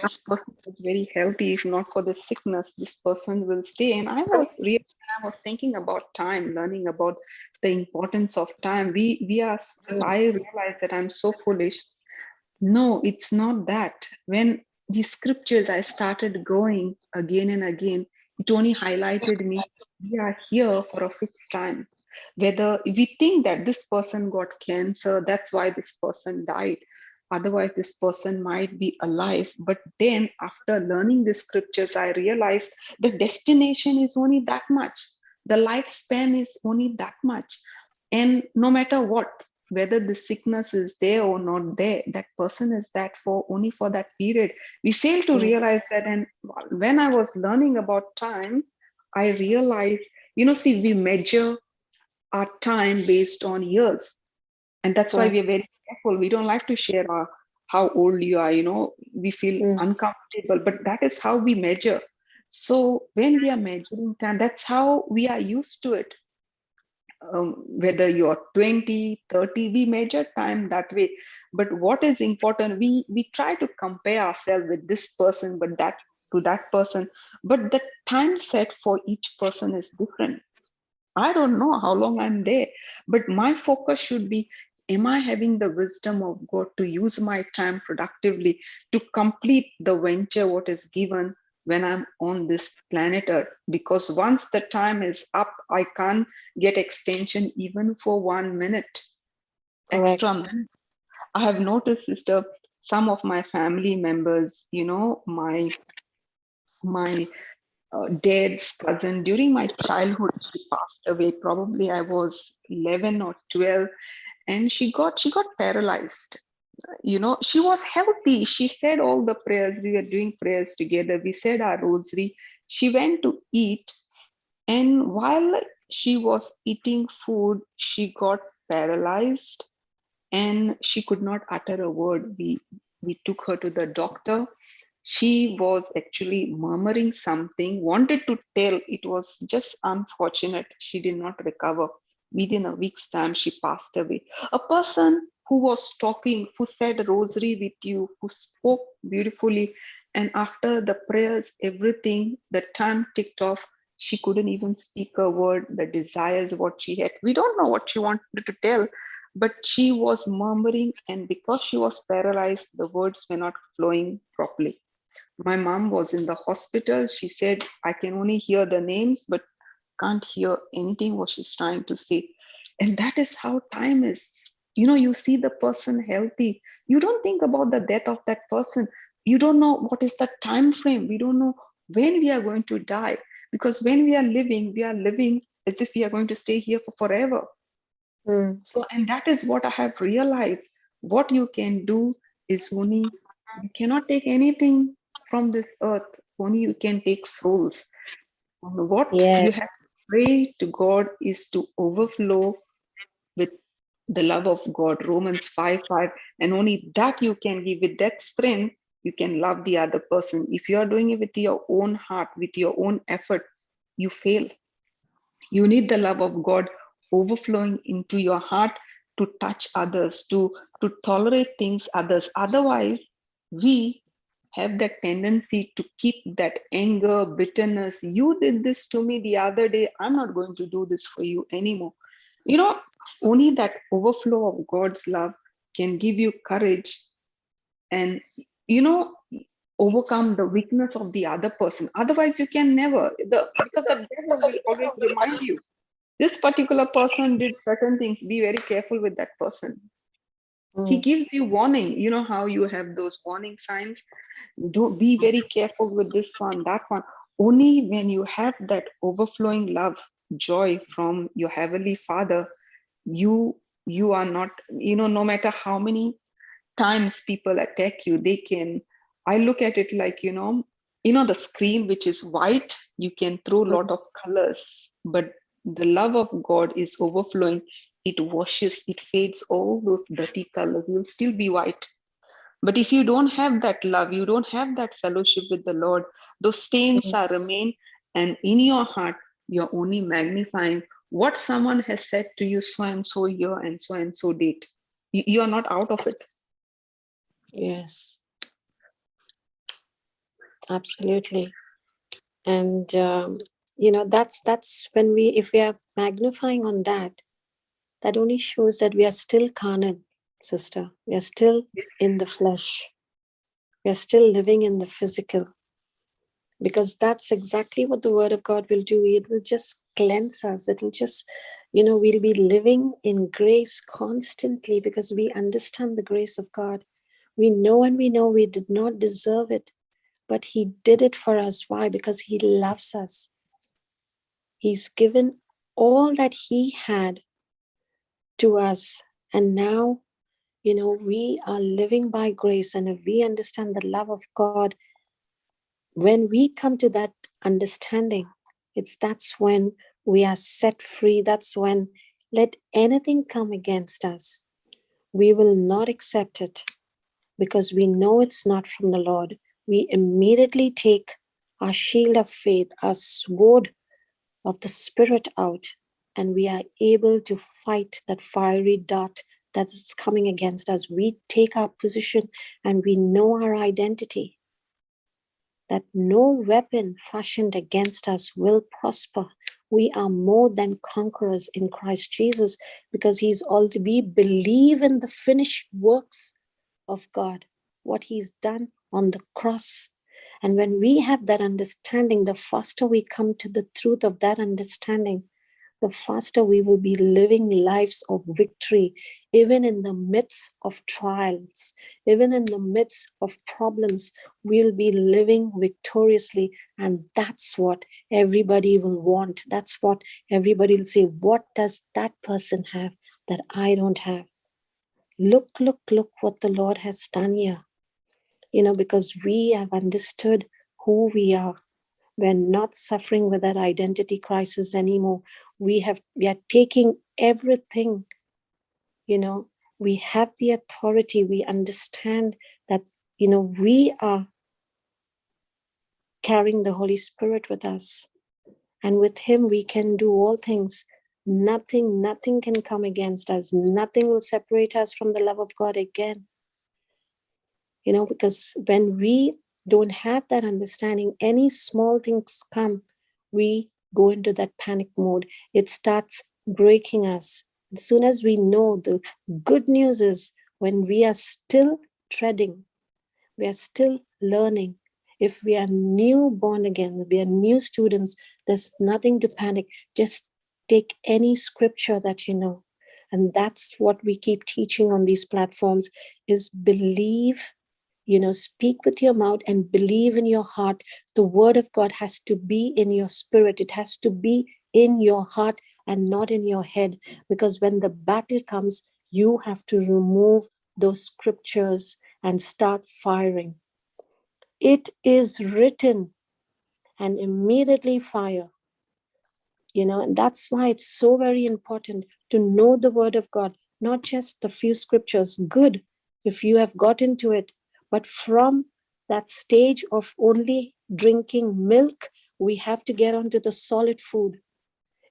this person is very healthy, if not for the sickness, this person will stay. And I was thinking about time, learning about the importance of time. I realized that I'm so foolish. No, it's not that. When the scriptures I started going again and again, it only highlighted me, we are here for a fixed time. Whether we think that this person got cancer, that's why this person died. Otherwise, this person might be alive. But then, after learning the scriptures, I realized the destination is only that much. The lifespan is only that much. And no matter what, whether the sickness is there or not there, that person is that for only for that period. We fail to realize that. And when I was learning about time, I realized, see, we measure our time based on years. And that's why we're very careful. We don't like to share how old you are, we feel uncomfortable, but that is how we measure. So when we are measuring time, that's how we are used to it. Whether you're 20, 30, we measure time that way. But what is important, we try to compare ourselves with this person, but that to that person. But the time set for each person is different. I don't know how long I'm there, but my focus should be, am I having the wisdom of God to use my time productively to complete the venture what is given when I'm on this planet Earth? Because once the time is up, I can't get extension even for 1 minute, extra minute. I have noticed, sister, some of my family members, my dad's cousin, during my childhood, she passed away. Probably I was 11 or 12, and she got paralyzed. She was healthy. She said all the prayers. We were doing prayers together. We said our rosary. She went to eat, and while she was eating food, she got paralyzed, and she could not utter a word. We took her to the doctor, She was actually murmuring something, wanted to tell. It was just unfortunate. She did not recover. Within a week's time, she passed away. A person who was talking, who said rosary with you, who spoke beautifully, and after the prayers, everything, the time ticked off. She couldn't even speak a word, the desires, what she had. We don't know what she wanted to tell, but she was murmuring, and because she was paralyzed, the words were not flowing properly. My mom was in the hospital. She said, I can only hear the names, but can't hear anything what she's trying to say. And that is how time is. You see the person healthy. You don't think about the death of that person. You don't know what is the time frame. We don't know when we are going to die. Because when we are living as if we are going to stay here for forever. So, and that is what I have realized. What you can do is only, you cannot take anything from this earth, only you can take souls. And what you have Yes. to pray to God is to overflow with the love of God, Romans 5:5, and only that you can give. With that strength, you can love the other person. If you are doing it with your own heart, with your own effort, you fail. You need the love of God overflowing into your heart to touch others, to tolerate things others. Otherwise, we have that tendency to keep that anger, bitterness. You did this to me the other day. I'm not going to do this for you anymore. You know, only that overflow of God's love can give you courage and, you know, overcome the weakness of the other person. Otherwise, you can never, because the devil will always remind you this particular person did certain things, be very careful with that person. He Mm. gives you warning. You know how you have those warning signs? Do be very careful with this one, that one. Only when you have that overflowing love, joy from your heavenly Father, you you are not, no matter how many times people attack you, they can. I look at it like, the screen which is white, you can throw a lot of colors, but the love of God is overflowing. It washes, it fades all those dirty colors. You'll still be white. But if you don't have that love, you don't have that fellowship with the Lord, those stains Mm. are remain, and in your heart, you're only magnifying what someone has said to you so and so year and so date. You are not out of it. Yes, absolutely. And that's when we, if we are magnifying on that, that only shows that we are still carnal, sister. We are still in the flesh. We are still living in the physical, because that's exactly what the word of God will do. It will just cleanse us. It will just, we'll be living in grace constantly because we understand the grace of God. We know, and we know we did not deserve it, but He did it for us. Why? Because He loves us. He's given all that He had to us. And now, we are living by grace. And if we understand the love of God, when we come to that understanding, that's when we are set free. That's when, let anything come against us, we will not accept it, because we know it's not from the Lord. We immediately take our shield of faith, our sword of the Spirit out, and we are able to fight that fiery dart that's coming against us. We take our position and we know our identity, that no weapon fashioned against us will prosper. We are more than conquerors in Christ Jesus, because we believe in the finished works of God, what He's done on the cross. And when we have that understanding, the faster we come to the truth of that understanding, the faster we will be living lives of victory, even in the midst of trials, even in the midst of problems. We'll be living victoriously. And that's what everybody will want. That's what everybody will say. What does that person have that I don't have? Look what the Lord has done here. Because we have understood who we are. We're not suffering with that identity crisis anymore. We are taking everything, we have the authority. We understand that, we are carrying the Holy Spirit with us. And with him, we can do all things. Nothing can come against us. Nothing will separate us from the love of God again. Because when we don't have that understanding, any small things come, we go into that panic mode. It starts breaking us. As soon as we know, the good news is when we are still treading, we are still learning. If we are new born again, we are new students, there's nothing to panic. Just take any scripture that you know. And that's what we keep teaching on these platforms is believe, speak with your mouth and believe in your heart. The word of God has to be in your spirit. It has to be in your heart and not in your head. Because when the battle comes, you have to remove those scriptures and start firing. It is written, and immediately fire. And that's why it's so very important to know the word of God, not just the few scriptures. Good if you have got into it, but from that stage of only drinking milk, we have to get onto the solid food.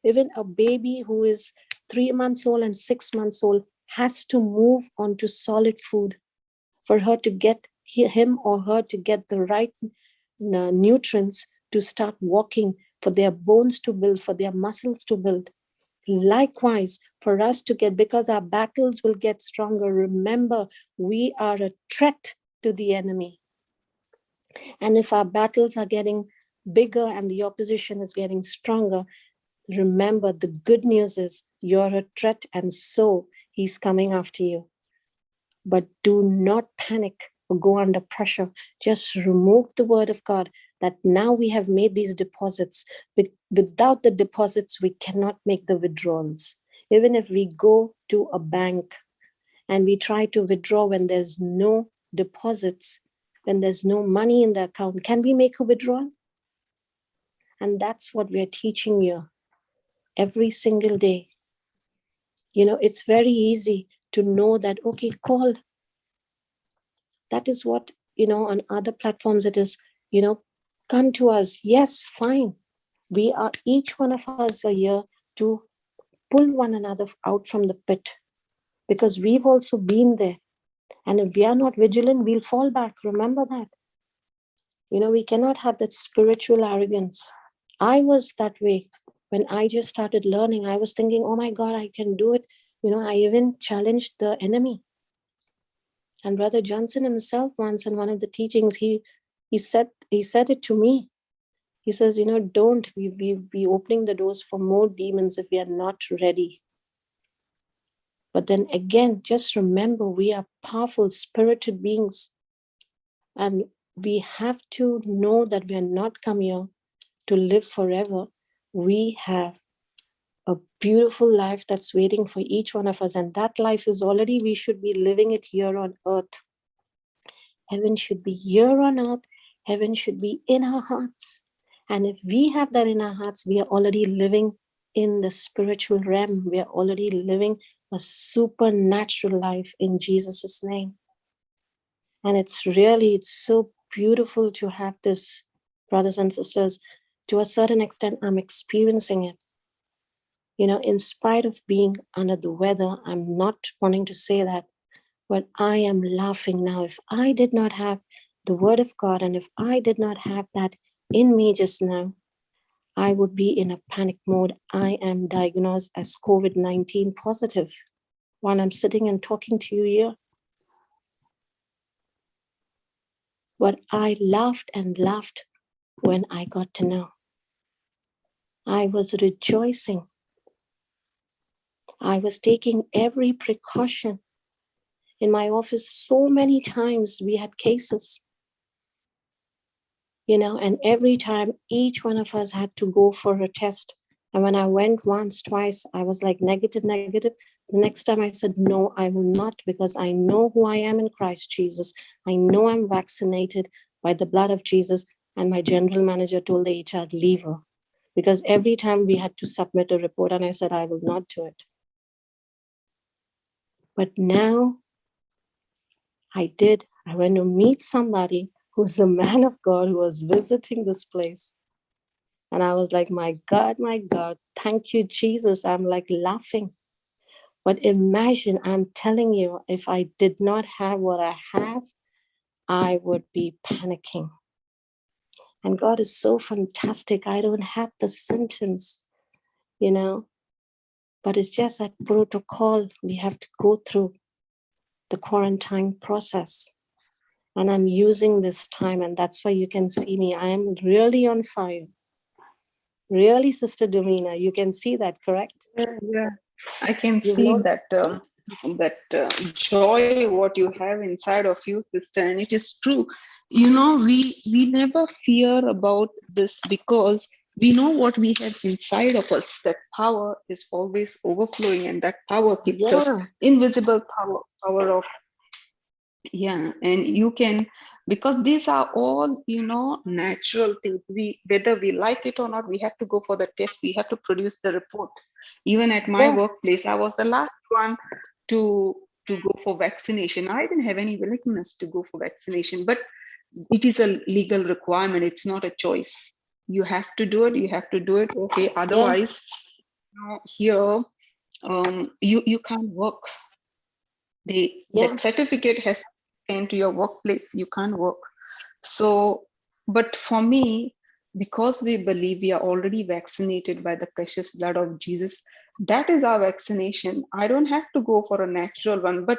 Even a baby who is 3 months old and 6 months old has to move onto solid food for her to get him or her to get the right nutrients to start walking, for their bones to build, for their muscles to build. Likewise, for us to get, because our battles will get stronger. Remember, we are a threat to the enemy. And if our battles are getting bigger and the opposition is getting stronger, remember the good news is you're a threat, and so he's coming after you. But do not panic or go under pressure. Just remove the word of God that now we have made these deposits. Without the deposits, we cannot make the withdrawals. Even if we go to a bank and we try to withdraw when there's no deposits, when there's no money in the account, can we make a withdrawal? And that's what we're teaching you every single day. It's very easy to know that, okay, call. That is what, on other platforms it is, come to us. Yes, fine. We are, each one of us are here to pull one another out from the pit, because we've also been there. And if we are not vigilant, we'll fall back. Remember that. We cannot have that spiritual arrogance. I was that way when I just started learning. I was thinking, oh my God, I can do it. I even challenged the enemy. And Brother Johnson himself once in one of the teachings, he said it to me. He says, don't we be opening the doors for more demons if we are not ready. But then again, just remember, we are powerful spirited beings. And we have to know that we are not come here to live forever. We have a beautiful life that's waiting for each one of us. And that life is already, we should be living it here on earth. Heaven should be here on earth. Heaven should be in our hearts. And if we have that in our hearts, we are already living in the spiritual realm. We are already living a supernatural life in Jesus' name. And it's so beautiful to have this, brothers and sisters. To a certain extent, I'm experiencing it. In spite of being under the weather, I'm not wanting to say that, but I am laughing now. If I did not have the word of God, and if I did not have that in me just now, I would be in a panic mode. I am diagnosed as COVID-19 positive while I'm sitting and talking to you here. But I laughed and laughed when I got to know. I was rejoicing. I was taking every precaution. In my office, so many times we had cases. And every time each one of us had to go for a test. And when I went once, twice, I was like negative. The next time I said, no, I will not, because I know who I am in Christ Jesus. I know I'm vaccinated by the blood of Jesus. And my general manager told the HR, leave her. Because every time we had to submit a report, and I said, I will not do it. But now I did. I went to meet somebody who's a man of God who was visiting this place. And I was like, my God, thank you, Jesus. I'm like laughing. But imagine, I'm telling you, if I did not have what I have, I would be panicking. And God is so fantastic. I don't have the symptoms, but it's just that protocol we have to go through, the quarantine process. And I'm using this time, and that's why you can see me. I am really on fire. Really, Sister Domina, you can see that, correct? Yeah. I can see that joy what you have inside of you, sister, and it is true. We never fear about this because we know what we have inside of us. That power is always overflowing, and that power keeps us invisible power of and you can, because these are all natural things. Whether we like it or not, we have to go for the test, we have to produce the report. Even at my workplace, I was the last one to go for vaccination. I didn't have any willingness to go for vaccination, but it is a legal requirement. It's not a choice. You have to do it. Okay, otherwise here you can't work. That certificate has been to your workplace, you can't work. So, but for me, because we believe we are already vaccinated by the precious blood of Jesus, that is our vaccination. I don't have to go for a natural one, but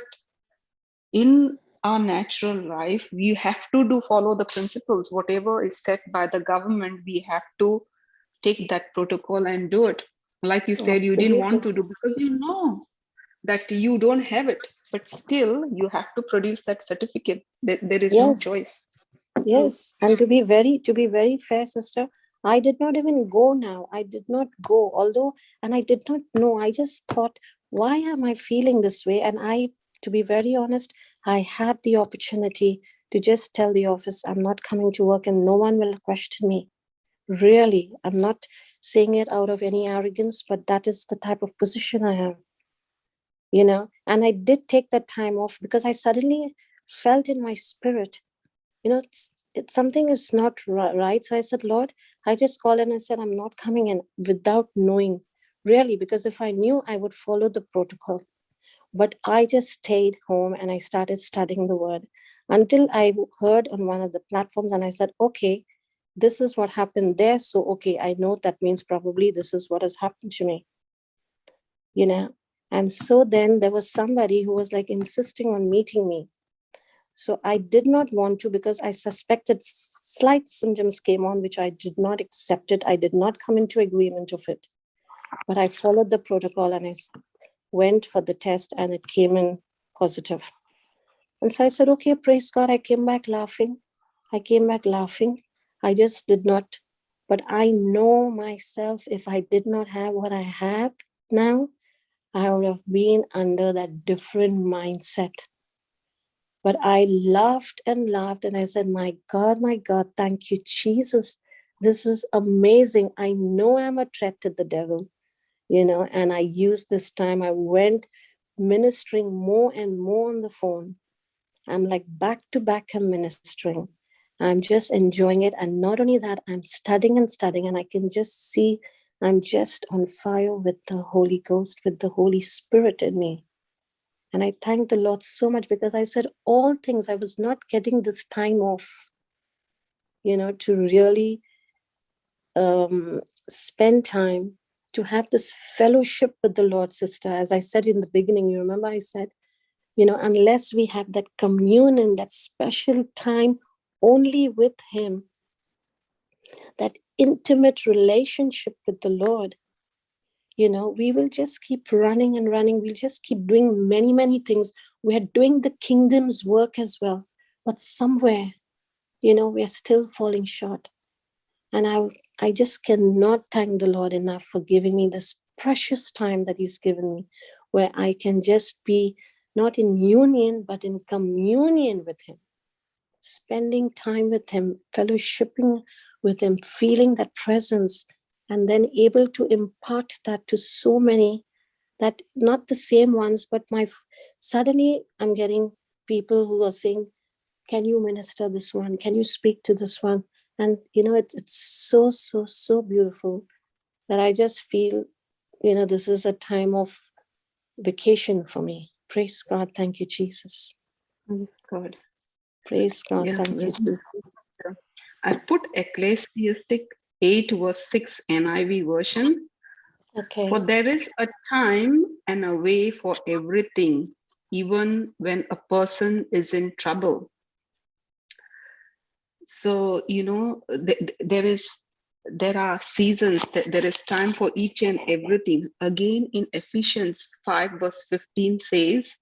in our natural life, we have to follow the principles. Whatever is set by the government, we have to take that protocol and do it. Like you said, you didn't want to do because you know that you don't have it, but still you have to produce that certificate. There is no choice. Yes, and to be very fair, sister, I did not even go now. I did not go, and I did not know. I just thought, why am I feeling this way? And to be very honest, I had the opportunity to just tell the office, I'm not coming to work and no one will question me. Really, I'm not saying it out of any arrogance, but that is the type of position I have. And I did take that time off because I suddenly felt in my spirit, something is not right. So I said, Lord, I just called and I said, I'm not coming in, without knowing, really, because if I knew, I would follow the protocol. But I just stayed home and I started studying the word until I heard on one of the platforms, and I said, okay, this is what happened there. So, okay, I know that means probably this is what has happened to me, And so then there was somebody who was like insisting on meeting me. So I did not want to, because I suspected slight symptoms came on, which I did not accept it. I did not come into agreement of it. But I followed the protocol and I went for the test and it came in positive. And so I said, okay, praise God. I came back laughing. I just did not. But I know myself, if I did not have what I have now, I would have been under that different mindset. But I laughed and laughed and I said, my God, thank you, Jesus. This is amazing. I know I'm a threat to the devil, and I used this time. I went ministering more and more on the phone. I'm like back to back, I'm ministering. I'm just enjoying it. And not only that, I'm studying, and I can just see I'm just on fire with the Holy Ghost, with the Holy Spirit in me. And I thank the Lord so much, because I said all things, I was not getting this time off, to really spend time, to have this fellowship with the Lord, sister. As I said in the beginning, you remember I said, unless we have that communion, that special time only with Him, that intimate relationship with the Lord, we will just keep running and running. We'll just keep doing many, many things. We're doing the kingdom's work as well. But somewhere, we're still falling short. And I just cannot thank the Lord enough for giving me this precious time that He's given me, where I can just be not in union, but in communion with Him, spending time with Him, fellowshipping with Him, feeling that presence, and then able to impart that to so many, that not the same ones, but suddenly I'm getting people who are saying, can you minister this one? Can you speak to this one? And, it's so beautiful that I just feel, this is a time of vacation for me. Praise God. Thank you, Jesus. Praise God. Praise God. Yeah, Thank you, very Jesus. good. I put Ecclesiastic 8 verse 6 NIV version. Okay. For there is a time and a way for everything, even when a person is in trouble. So, there are seasons, there is time for each and everything. Again, in Ephesians 5 verse 15 says,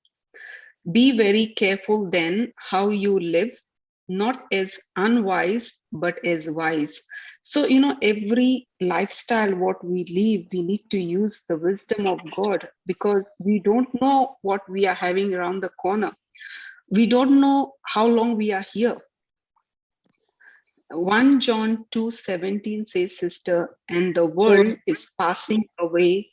be very careful then how you live, not as unwise, but as wise. So, every lifestyle, what we live, we need to use the wisdom of God, because we don't know what we are having around the corner. We don't know how long we are here. 1 John 2:17 says, sister, and the world is passing away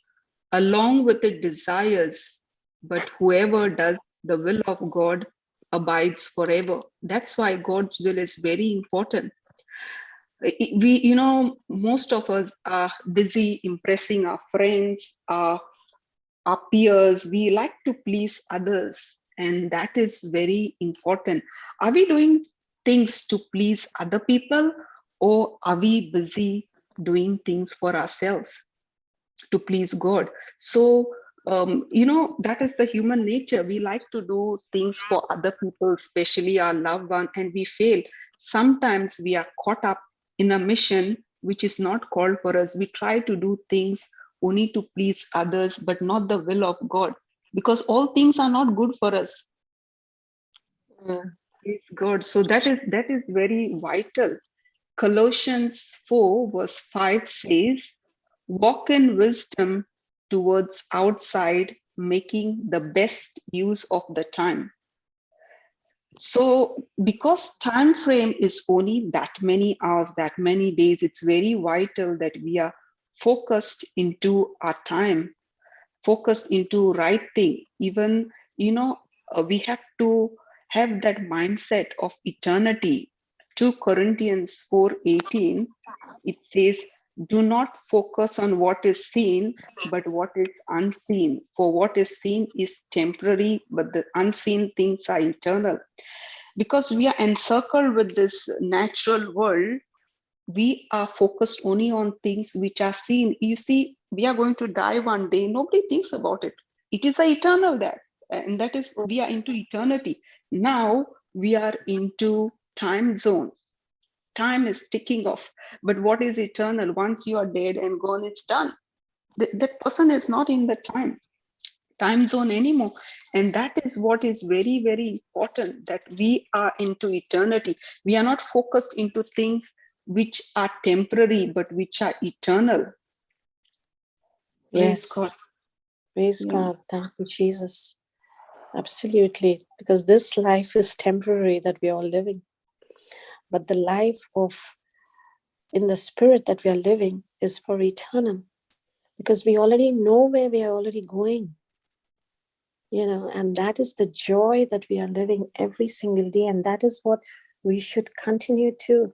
along with its desires, but whoever does the will of God abides forever. That's why God's will is very important. We, most of us are busy impressing our friends, our peers. We like to please others, and that is very important. Are we doing things to please other people, or are we busy doing things for ourselves to please God? So, that is the human nature. We like to do things for other people, especially our loved one, and we fail. Sometimes we are caught up in a mission which is not called for us. We try to do things only to please others, but not the will of God, because all things are not good for us. Praise God. So that is very vital. Colossians 4 verse 5 says, walk in wisdom towards outside, making the best use of the time. So because time frame is only that many hours, that many days, it's very vital that we are focused into our time, focused into right thing. Even, we have to have that mindset of eternity. 2 Corinthians 4:18, it says, do not focus on what is seen, but what is unseen. For what is seen is temporary, but the unseen things are eternal. Because we are encircled with this natural world, we are focused only on things which are seen. You see, we are going to die one day. Nobody thinks about it. It is an eternal that, and that is, we are into eternity. Now we are into time zone. Time is ticking off. But what is eternal? Once you are dead and gone, it's done. That person is not in the time zone anymore. And that is what is very, very important, that we are into eternity. We are not focused into things which are temporary, but which are eternal. Praise God. Praise God. Thank you, Jesus. Absolutely. Because this life is temporary that we are all living. But the life in the spirit that we are living is for eternal. Because we already know where we are already going. And that is the joy that we are living every single day. And that is what we should continue to.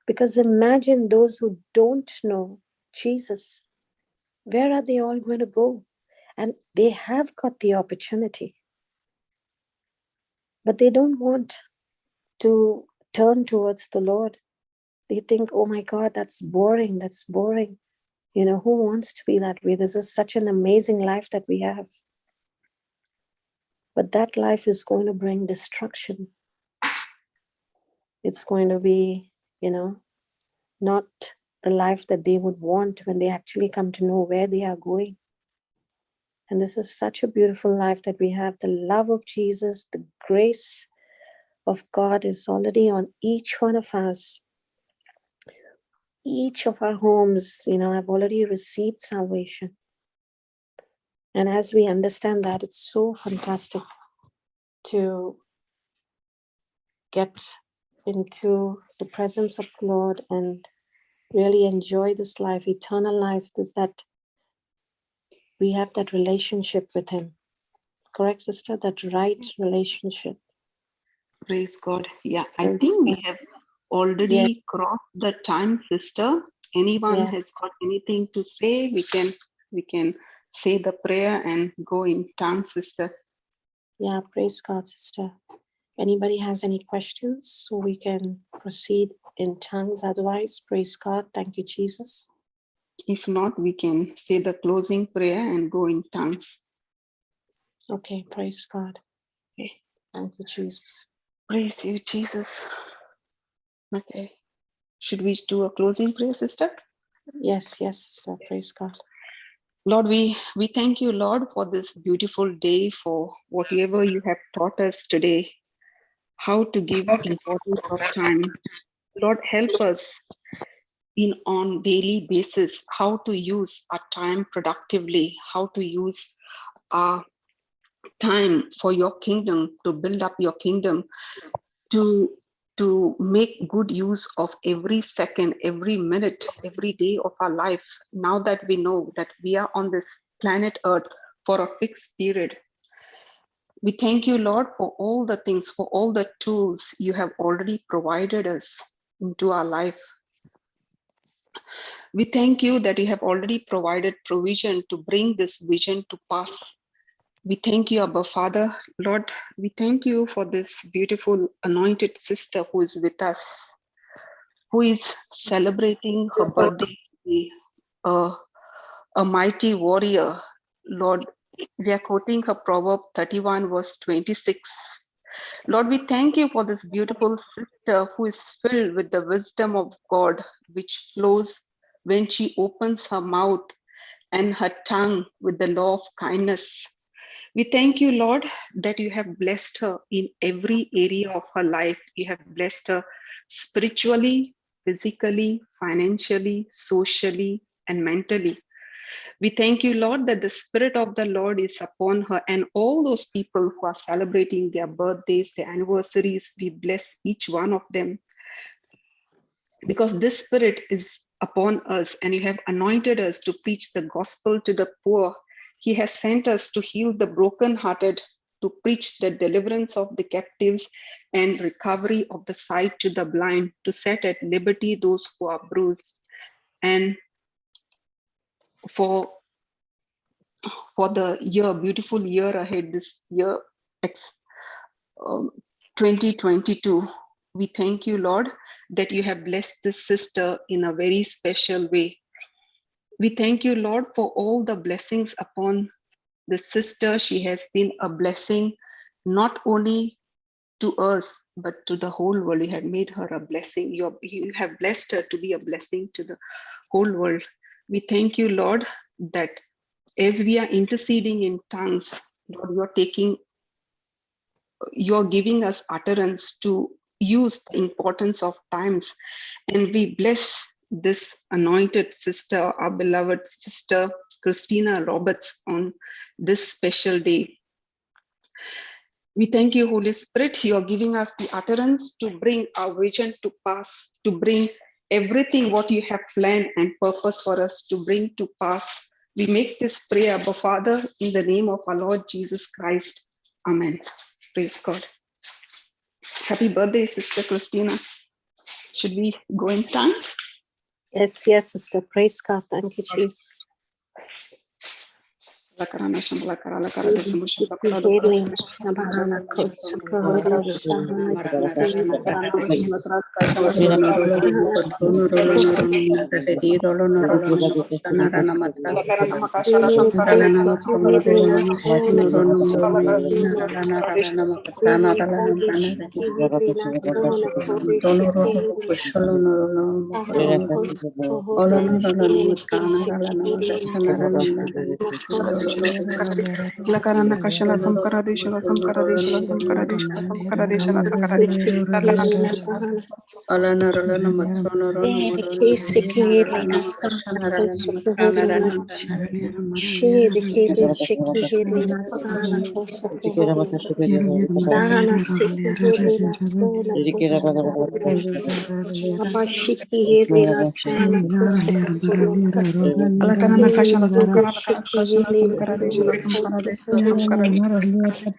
Because imagine those who don't know Jesus, where are they all going to go? And they have got the opportunity, but they don't want to turn towards the Lord. They think, oh my God, that's boring. That's boring. Who wants to be that way? This is such an amazing life that we have. But that life is going to bring destruction. It's going to be, not the life that they would want when they actually come to know where they are going. And this is such a beautiful life that we have. The love of Jesus, the grace of God is already on each one of us. Each of our homes, have already received salvation. And as we understand that, it's so fantastic to get into the presence of the Lord and really enjoy this life. Eternal life is that we have that relationship with Him. Correct, sister? That right relationship. Praise God. Yeah, I Praise think we God. have already crossed the time, sister. Anyone has Yes. got anything to say, we can say the prayer and go in tongue, sister. Yeah, praise God, sister. Anybody has any questions, so we can proceed in tongues. Otherwise, praise God. Thank you, Jesus. If not, we can say the closing prayer and go in tongues. Okay, praise God. Okay. Thank you, Jesus. Praise you, Jesus. Okay. Should we do a closing prayer, sister? Yes, yes, sister. Praise God. Lord, we thank you, Lord, for this beautiful day, for whatever you have taught us today, how to give importance of time. Lord, help us on daily basis how to use our time productively, how to use our time for your kingdom, to build up your kingdom, to make good use of every second, every minute, every day of our life. Now that we know that we are on this planet Earth for a fixed period, we thank you, Lord, for all the things, for all the tools you have already provided us into our life. We thank you that you have already provided provision to bring this vision to pass. We thank you, Abba Father. Lord, we thank you for this beautiful anointed sister who is with us, who is celebrating her birthday, a mighty warrior. Lord, we are quoting her Proverb 31, verse 26. Lord, we thank you for this beautiful sister who is filled with the wisdom of God, which flows when she opens her mouth and her tongue with the law of kindness. We thank you, Lord, that you have blessed her in every area of her life. You have blessed her spiritually, physically, financially, socially, and mentally. We thank you, Lord, that the Spirit of the Lord is upon her and all those people who are celebrating their birthdays, their anniversaries. We bless each one of them because this Spirit is upon us and you have anointed us to preach the gospel to the poor. He has sent us to heal the brokenhearted, to preach the deliverance of the captives and recovery of the sight to the blind, to set at liberty those who are bruised. And for the year, beautiful year ahead, this year 2022, we thank you, Lord, that you have blessed this sister in a very special way. We thank you, Lord, for all the blessings upon the sister. She has been a blessing not only to us, but to the whole world. You have made her a blessing. You have blessed her to be a blessing to the whole world. We thank you, Lord, that as we are interceding in tongues, Lord, you're giving us utterance to use the importance of times. And we bless this anointed sister, our beloved sister, Christina Roberts, on this special day. We thank you, Holy Spirit. You're giving us the utterance to bring our vision to pass, to bring everything what you have planned and purpose for us to bring to pass. We make this prayer, Abba Father, in the name of our Lord Jesus Christ. Amen. Praise God. Happy birthday, Sister Christina. Should we go in tongues? Yes, yes, sister. Praise God. Thank you, Jesus. La karana kashala samkara deshala samkara deshala samkara deshala samkara deshala sakara Alanaralana matronarana the Sequeira, Sana, Kosokoholona, she the Kede Shekihirina, Sana, Kosokoholona, Dana Sekoholina, Sana, Kosokoholona, Abashiki Hirina, Sana, Kosokoholona, Alakarana kashala samkara karas kashala Shiki samkara deshala Hirina, samkara deshala samkara Kosokoholona,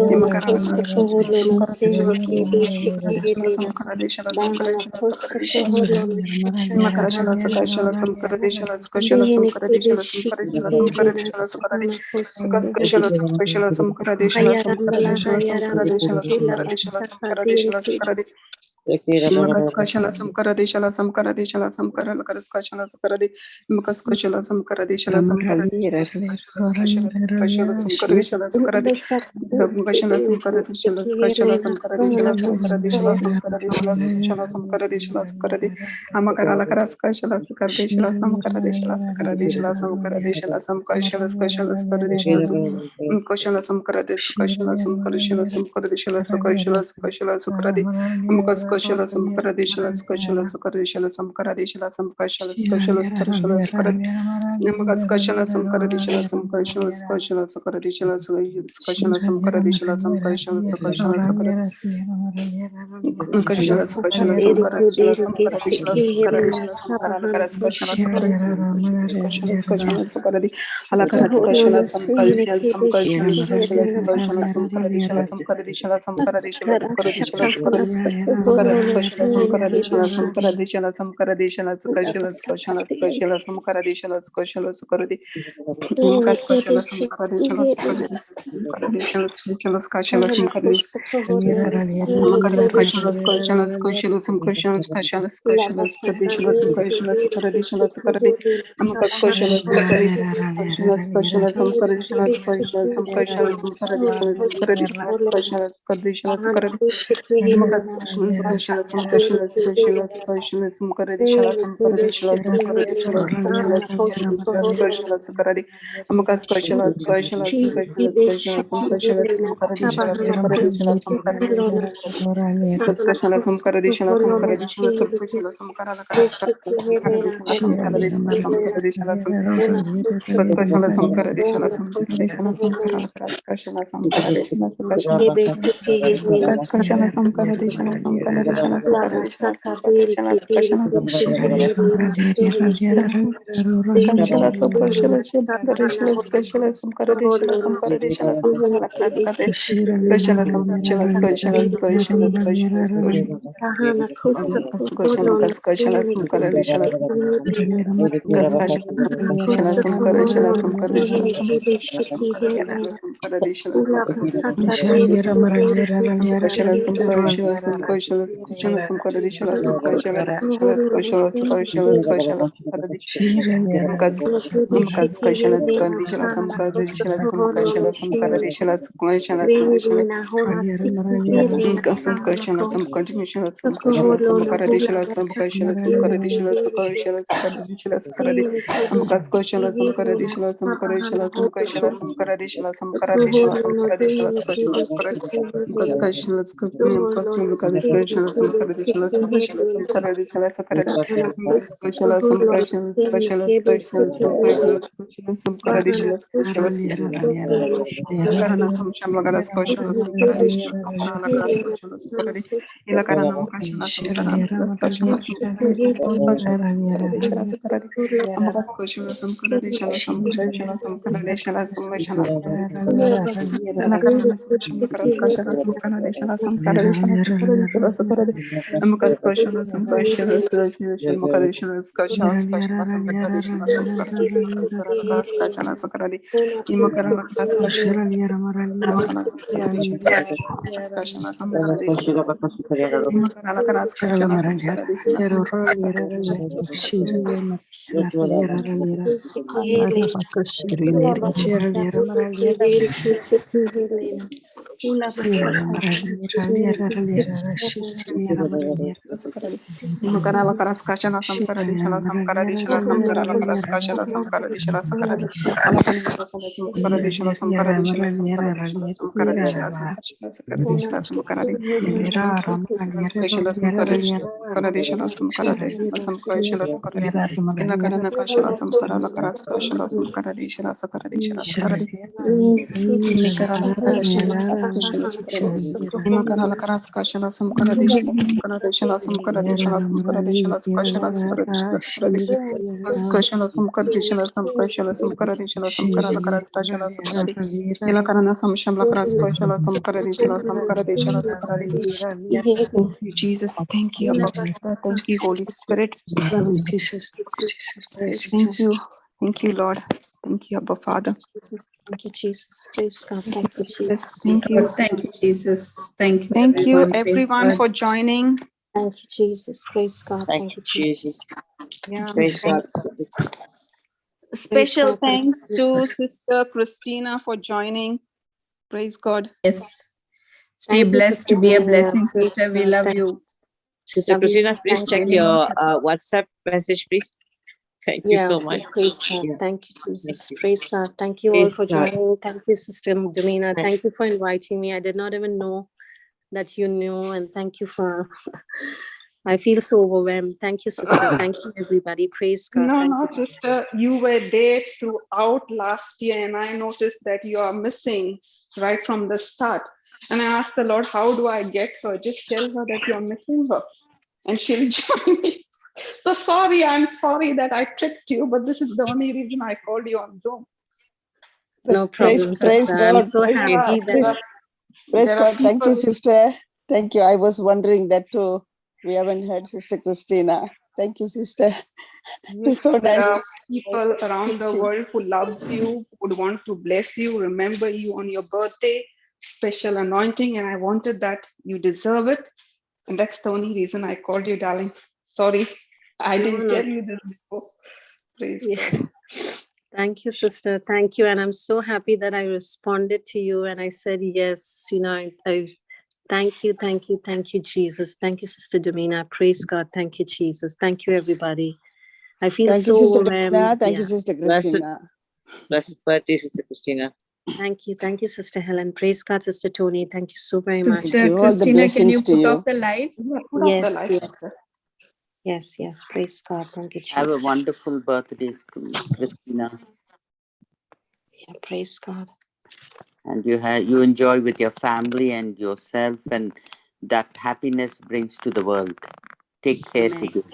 Dima Dana karala Kosokoholona, samkara deshala Sina Kede Shekihirina, samkara deshala samkara Dana deshala samkara deshala Kosokoholona, Dima Shikana, karashala sakashala samkara deshala sakashala Dehene samkara Kede deshala samkara deshala samkara Shekihirina, deshala samkara Sana, kashala Kosokoholona, sakashala samkara deshala samkara Hayarambala deshala samkara Hayarambala deshala Hila samkara deshala Masaka samkara Dil deshala Hila samkara Makaskashala samkara deshala samkara deshala samkara lakaskashala sakara de makaskashala samkara deshala samkara deshala skashala samkara deshala sakara de makaskashala samkara deshala skashala samkara deshala samkara deshala samkara deshala skashala samkara deshala sakara de amakara lakaskashala sakara deshala samkara deshala sakara deshala samkara deshala samkashala skashala sakara deshala makaskashala samkara deshala samkara deshala samkara deshala skashala skashala sakara de Amakaskoshala Samkaradeshala Skoshala Sukaradeshala Samkaradeshala Samkashala Skoshala Skoshala Sukarad Namakaskoshala Samkaradeshala Samkashala Skoshala Sukaradeshala Skoshala Samkaradeshala Samkashala Sukashala Sukarad Nakashala Skoshala Samkaradeshala Samkaradeshala Samkaradeshala Samkaradeshala Skoshala Skoshala Sukaradi Alakaraskoshala Samkaradeshala Samkashala Skoshala Skoshala Samkaradeshala Samkaradeshala Samkaradeshala Sukaradeshala Sukaradi Makaradeshala Samkaradeshala Samkaradeshala Samkaradeshala Skoshala Skoshala Skoshala Samkaradeshala Skoshala Sukaradi Makaskoshala Samkaradeshala Samkaradeshala Skoshala Skoshala Samkaradeshala Makaskoshala Skoshala Skoshala Samkoshala Skoshala Skoshala Skadeshala Samkaradeshala Sukaradeshala Sukaradi Makaskoshala Samkaradeshala Skoshala Samkaradeshala Skoshala Samkoshala Samkaradeshala Sukaradeshala Skoshala Skadeshala Sukaradi Makaskoshala Skoshala Samkoshala Skoshala Skoshala Samkaradeshala Samkaradeshala Samkaradeshala Skoshala Skoshala Skoshala Sukaradi Makaskoshala Skoshala Skoshala Skoshala Samkoshala Samkaradeshala Samkaradeshala Samkaradeshala Kaskashala Samkaradeshala Samkaradeshala Samkoshala Samkaradeshala Samkaradeshala Samkaradeshala Samkaradeshala Kaskashala Samkaradeshala Samkaradeshala Samkaradeshala Samkaradeshala Samkaradeshala Kaskashala Samkaradeshala Samkaradeshala Samkaradeshala Samkaradeshala Skashala Kaskashala Samkaradeshala Samkaradeshala Skashala Samkaradeshala Samkaradeshala Samkaradeshala Skashala Samkaradeshala Skashala Skashala Skashala Skashala Kahana kosa Kaskashala koholona Kaskashala sini Samkaradeshala kiri Kaskashala kosa Samkaradeshala koholona Samkaradeshala sini kiri shiki Samkaradeshala helena Samkaradeshala ula kasaka deli Samkaradeshala kiri kisaka Skashala deli Samkaradeshala Samkaradeshala Skashala Samkaradeshala Samkaradeshala koholona Skashala sini Skashala kiri Skashala kiri shiki Makaskashala helena Skandishala sana kosa Samkaradeshala koholona Samkashala sini Samkaradeshala Samkashala Samkashala Rehina hola siki helena sana Samkashala kosa Samkadishala Samkashala koholona hula Samkaradeshala Samkashala sini Samkaradeshala kiri Samkashala Samkaradeshala Sakaradi sini kiri Amakaskashala helena Samkaradeshala sabahana Samkaradeshala Samkashala hola Samkaradeshala Samkaradeshala koholona Samkaradeshala dini Skashala kiri Skarad shiki helena Makaskashala Skapim koholona Kashala sini Kadeskashala kiri Samkaradeshala shiki Samkashala helena Samkaradeshala Sakaradi Dahana kosa Makaskashala koholona Samkashala sini Skashala kiri Skashala shiki Samkashala helena Skashala Dahana Samkaradeshala kosa Skashala koholona shiki Ilakarana helena Samshamagara Skoshala Dini kiri Samkaradeshala shiki Samkarala helena Skoshala Dahana Sukaradi kosa Ilakarana koholona Makashala Samkarala Skoshala shiki Samkaradeshala helena Skoshala Samkaradeshala Sakaradi koholona Amakaskoshila Samkaradeshala Samkaradeshala Samkaradeshala Samkashala Ilakarana Samshamagara Skoshala Samkaradeshala Samkaradeshala Samkaradeshala Sakaradi Amakaskoshila Samkashala Samkaradeshala Skoshala Skoshala Samkaradeshala Samkaradeshala Skoshala Sakaradi Imakarana Kaskashala Samakala Kaskashala Samkaradeshala Imakarala Kaskashala Samkaradeshala Samkaradeshala Helena, Makarala karaskashana samkaradishana samkaradishana samkarala karaskashana samkaradishana sakaradishana samkaradishana samkaradishana samkaradishana samkaradishana samkaradishana samkaradishana samkaradishana samkaradishana samkaradishana illa karana kashana samkarala karaskashana samkaradishana sakaradishana sakaradishana nikarala karaskashana Imakarala karaskashana samkaradishana samkaradishana samkaradishana samkaradishana skashana samkaradishana skashana samkaradishana samkashana samkaradishana samkarala karaskashana samkaradi ilakarana samshamla karaskashana samkaradishana samkaradishana sakaradi. Thank you, Jesus. Thank you, Abba Father. Thank you, Holy Spirit. Thank you. Thank you, Lord. Thank you, Abba Father. Thank you, Jesus. Praise God. Thank you, Jesus. Thank you. Thank you, Jesus. Thank you. Thank you, Praise everyone, God. for joining. Thank you, Jesus. Praise God. Thank you, Jesus. Yeah. Praise God. Special God. thanks to Sister Christina for joining. Praise God. Yes. Stay Thank you, blessed Sister to be a Domina. blessing, Praise sister. We God. love Thank you. Sister Love you. Christina, please Thank check you. your WhatsApp message, please. Thank you so much. Praise God. Yeah. Thank you, Jesus. Thank you. Praise God. Thank you all Praise for God. joining. Thank you, Sister Domina. Thank- Thank you for inviting me. I did not even know that you knew, and thank you for. I feel so overwhelmed. Thank you, sister. Thank you, everybody. Praise God. No, Thank no, you. sister, you were there throughout last year, and I noticed that you are missing right from the start. And I asked the Lord, how do I get her? Just tell her that you are missing her, and she'll join me. So sorry, I'm sorry that I tricked you, but this is the only reason I called you on Zoom. No problem, Praise sister. God. I'm so Praise happy God. that. Praise There are God. Thank you, people- sister. Thank you. I was wondering that too. We haven't heard Sister Christina. Thank you, sister. It's so There nice are to people around the teaching. world who love you, would want to bless you, remember you on your birthday, special anointing, and I wanted that. You deserve it. And that's the only reason I called you, darling. Sorry, I didn't tell you this before. Praise God. Thank you, sister. Thank you. And I'm so happy that I responded to you and I said yes. You know, I thank you, thank you, thank you, Jesus. Thank you, Sister Domina. Praise God. Thank you, Jesus. Thank you, everybody. I feel Thank you, so Sister overwhelmed. Domina. Thank you, Yeah. Sister Blessed, Christina. blessed birthday, Sister Christina. Thank you. Thank you, Sister Helen. Praise God, Sister Tony. Thank you so very much. Sister you. All the Christina, can you blessings to put you. off the light? Yeah, put off the Yes, light, yes, sister. yes, yes. Praise God. Thank you, Have a Jesus. wonderful birthday, Christina. Yeah, praise God. And you enjoy with your family and yourself, and that happiness brings to the world. Take care Amen. to you.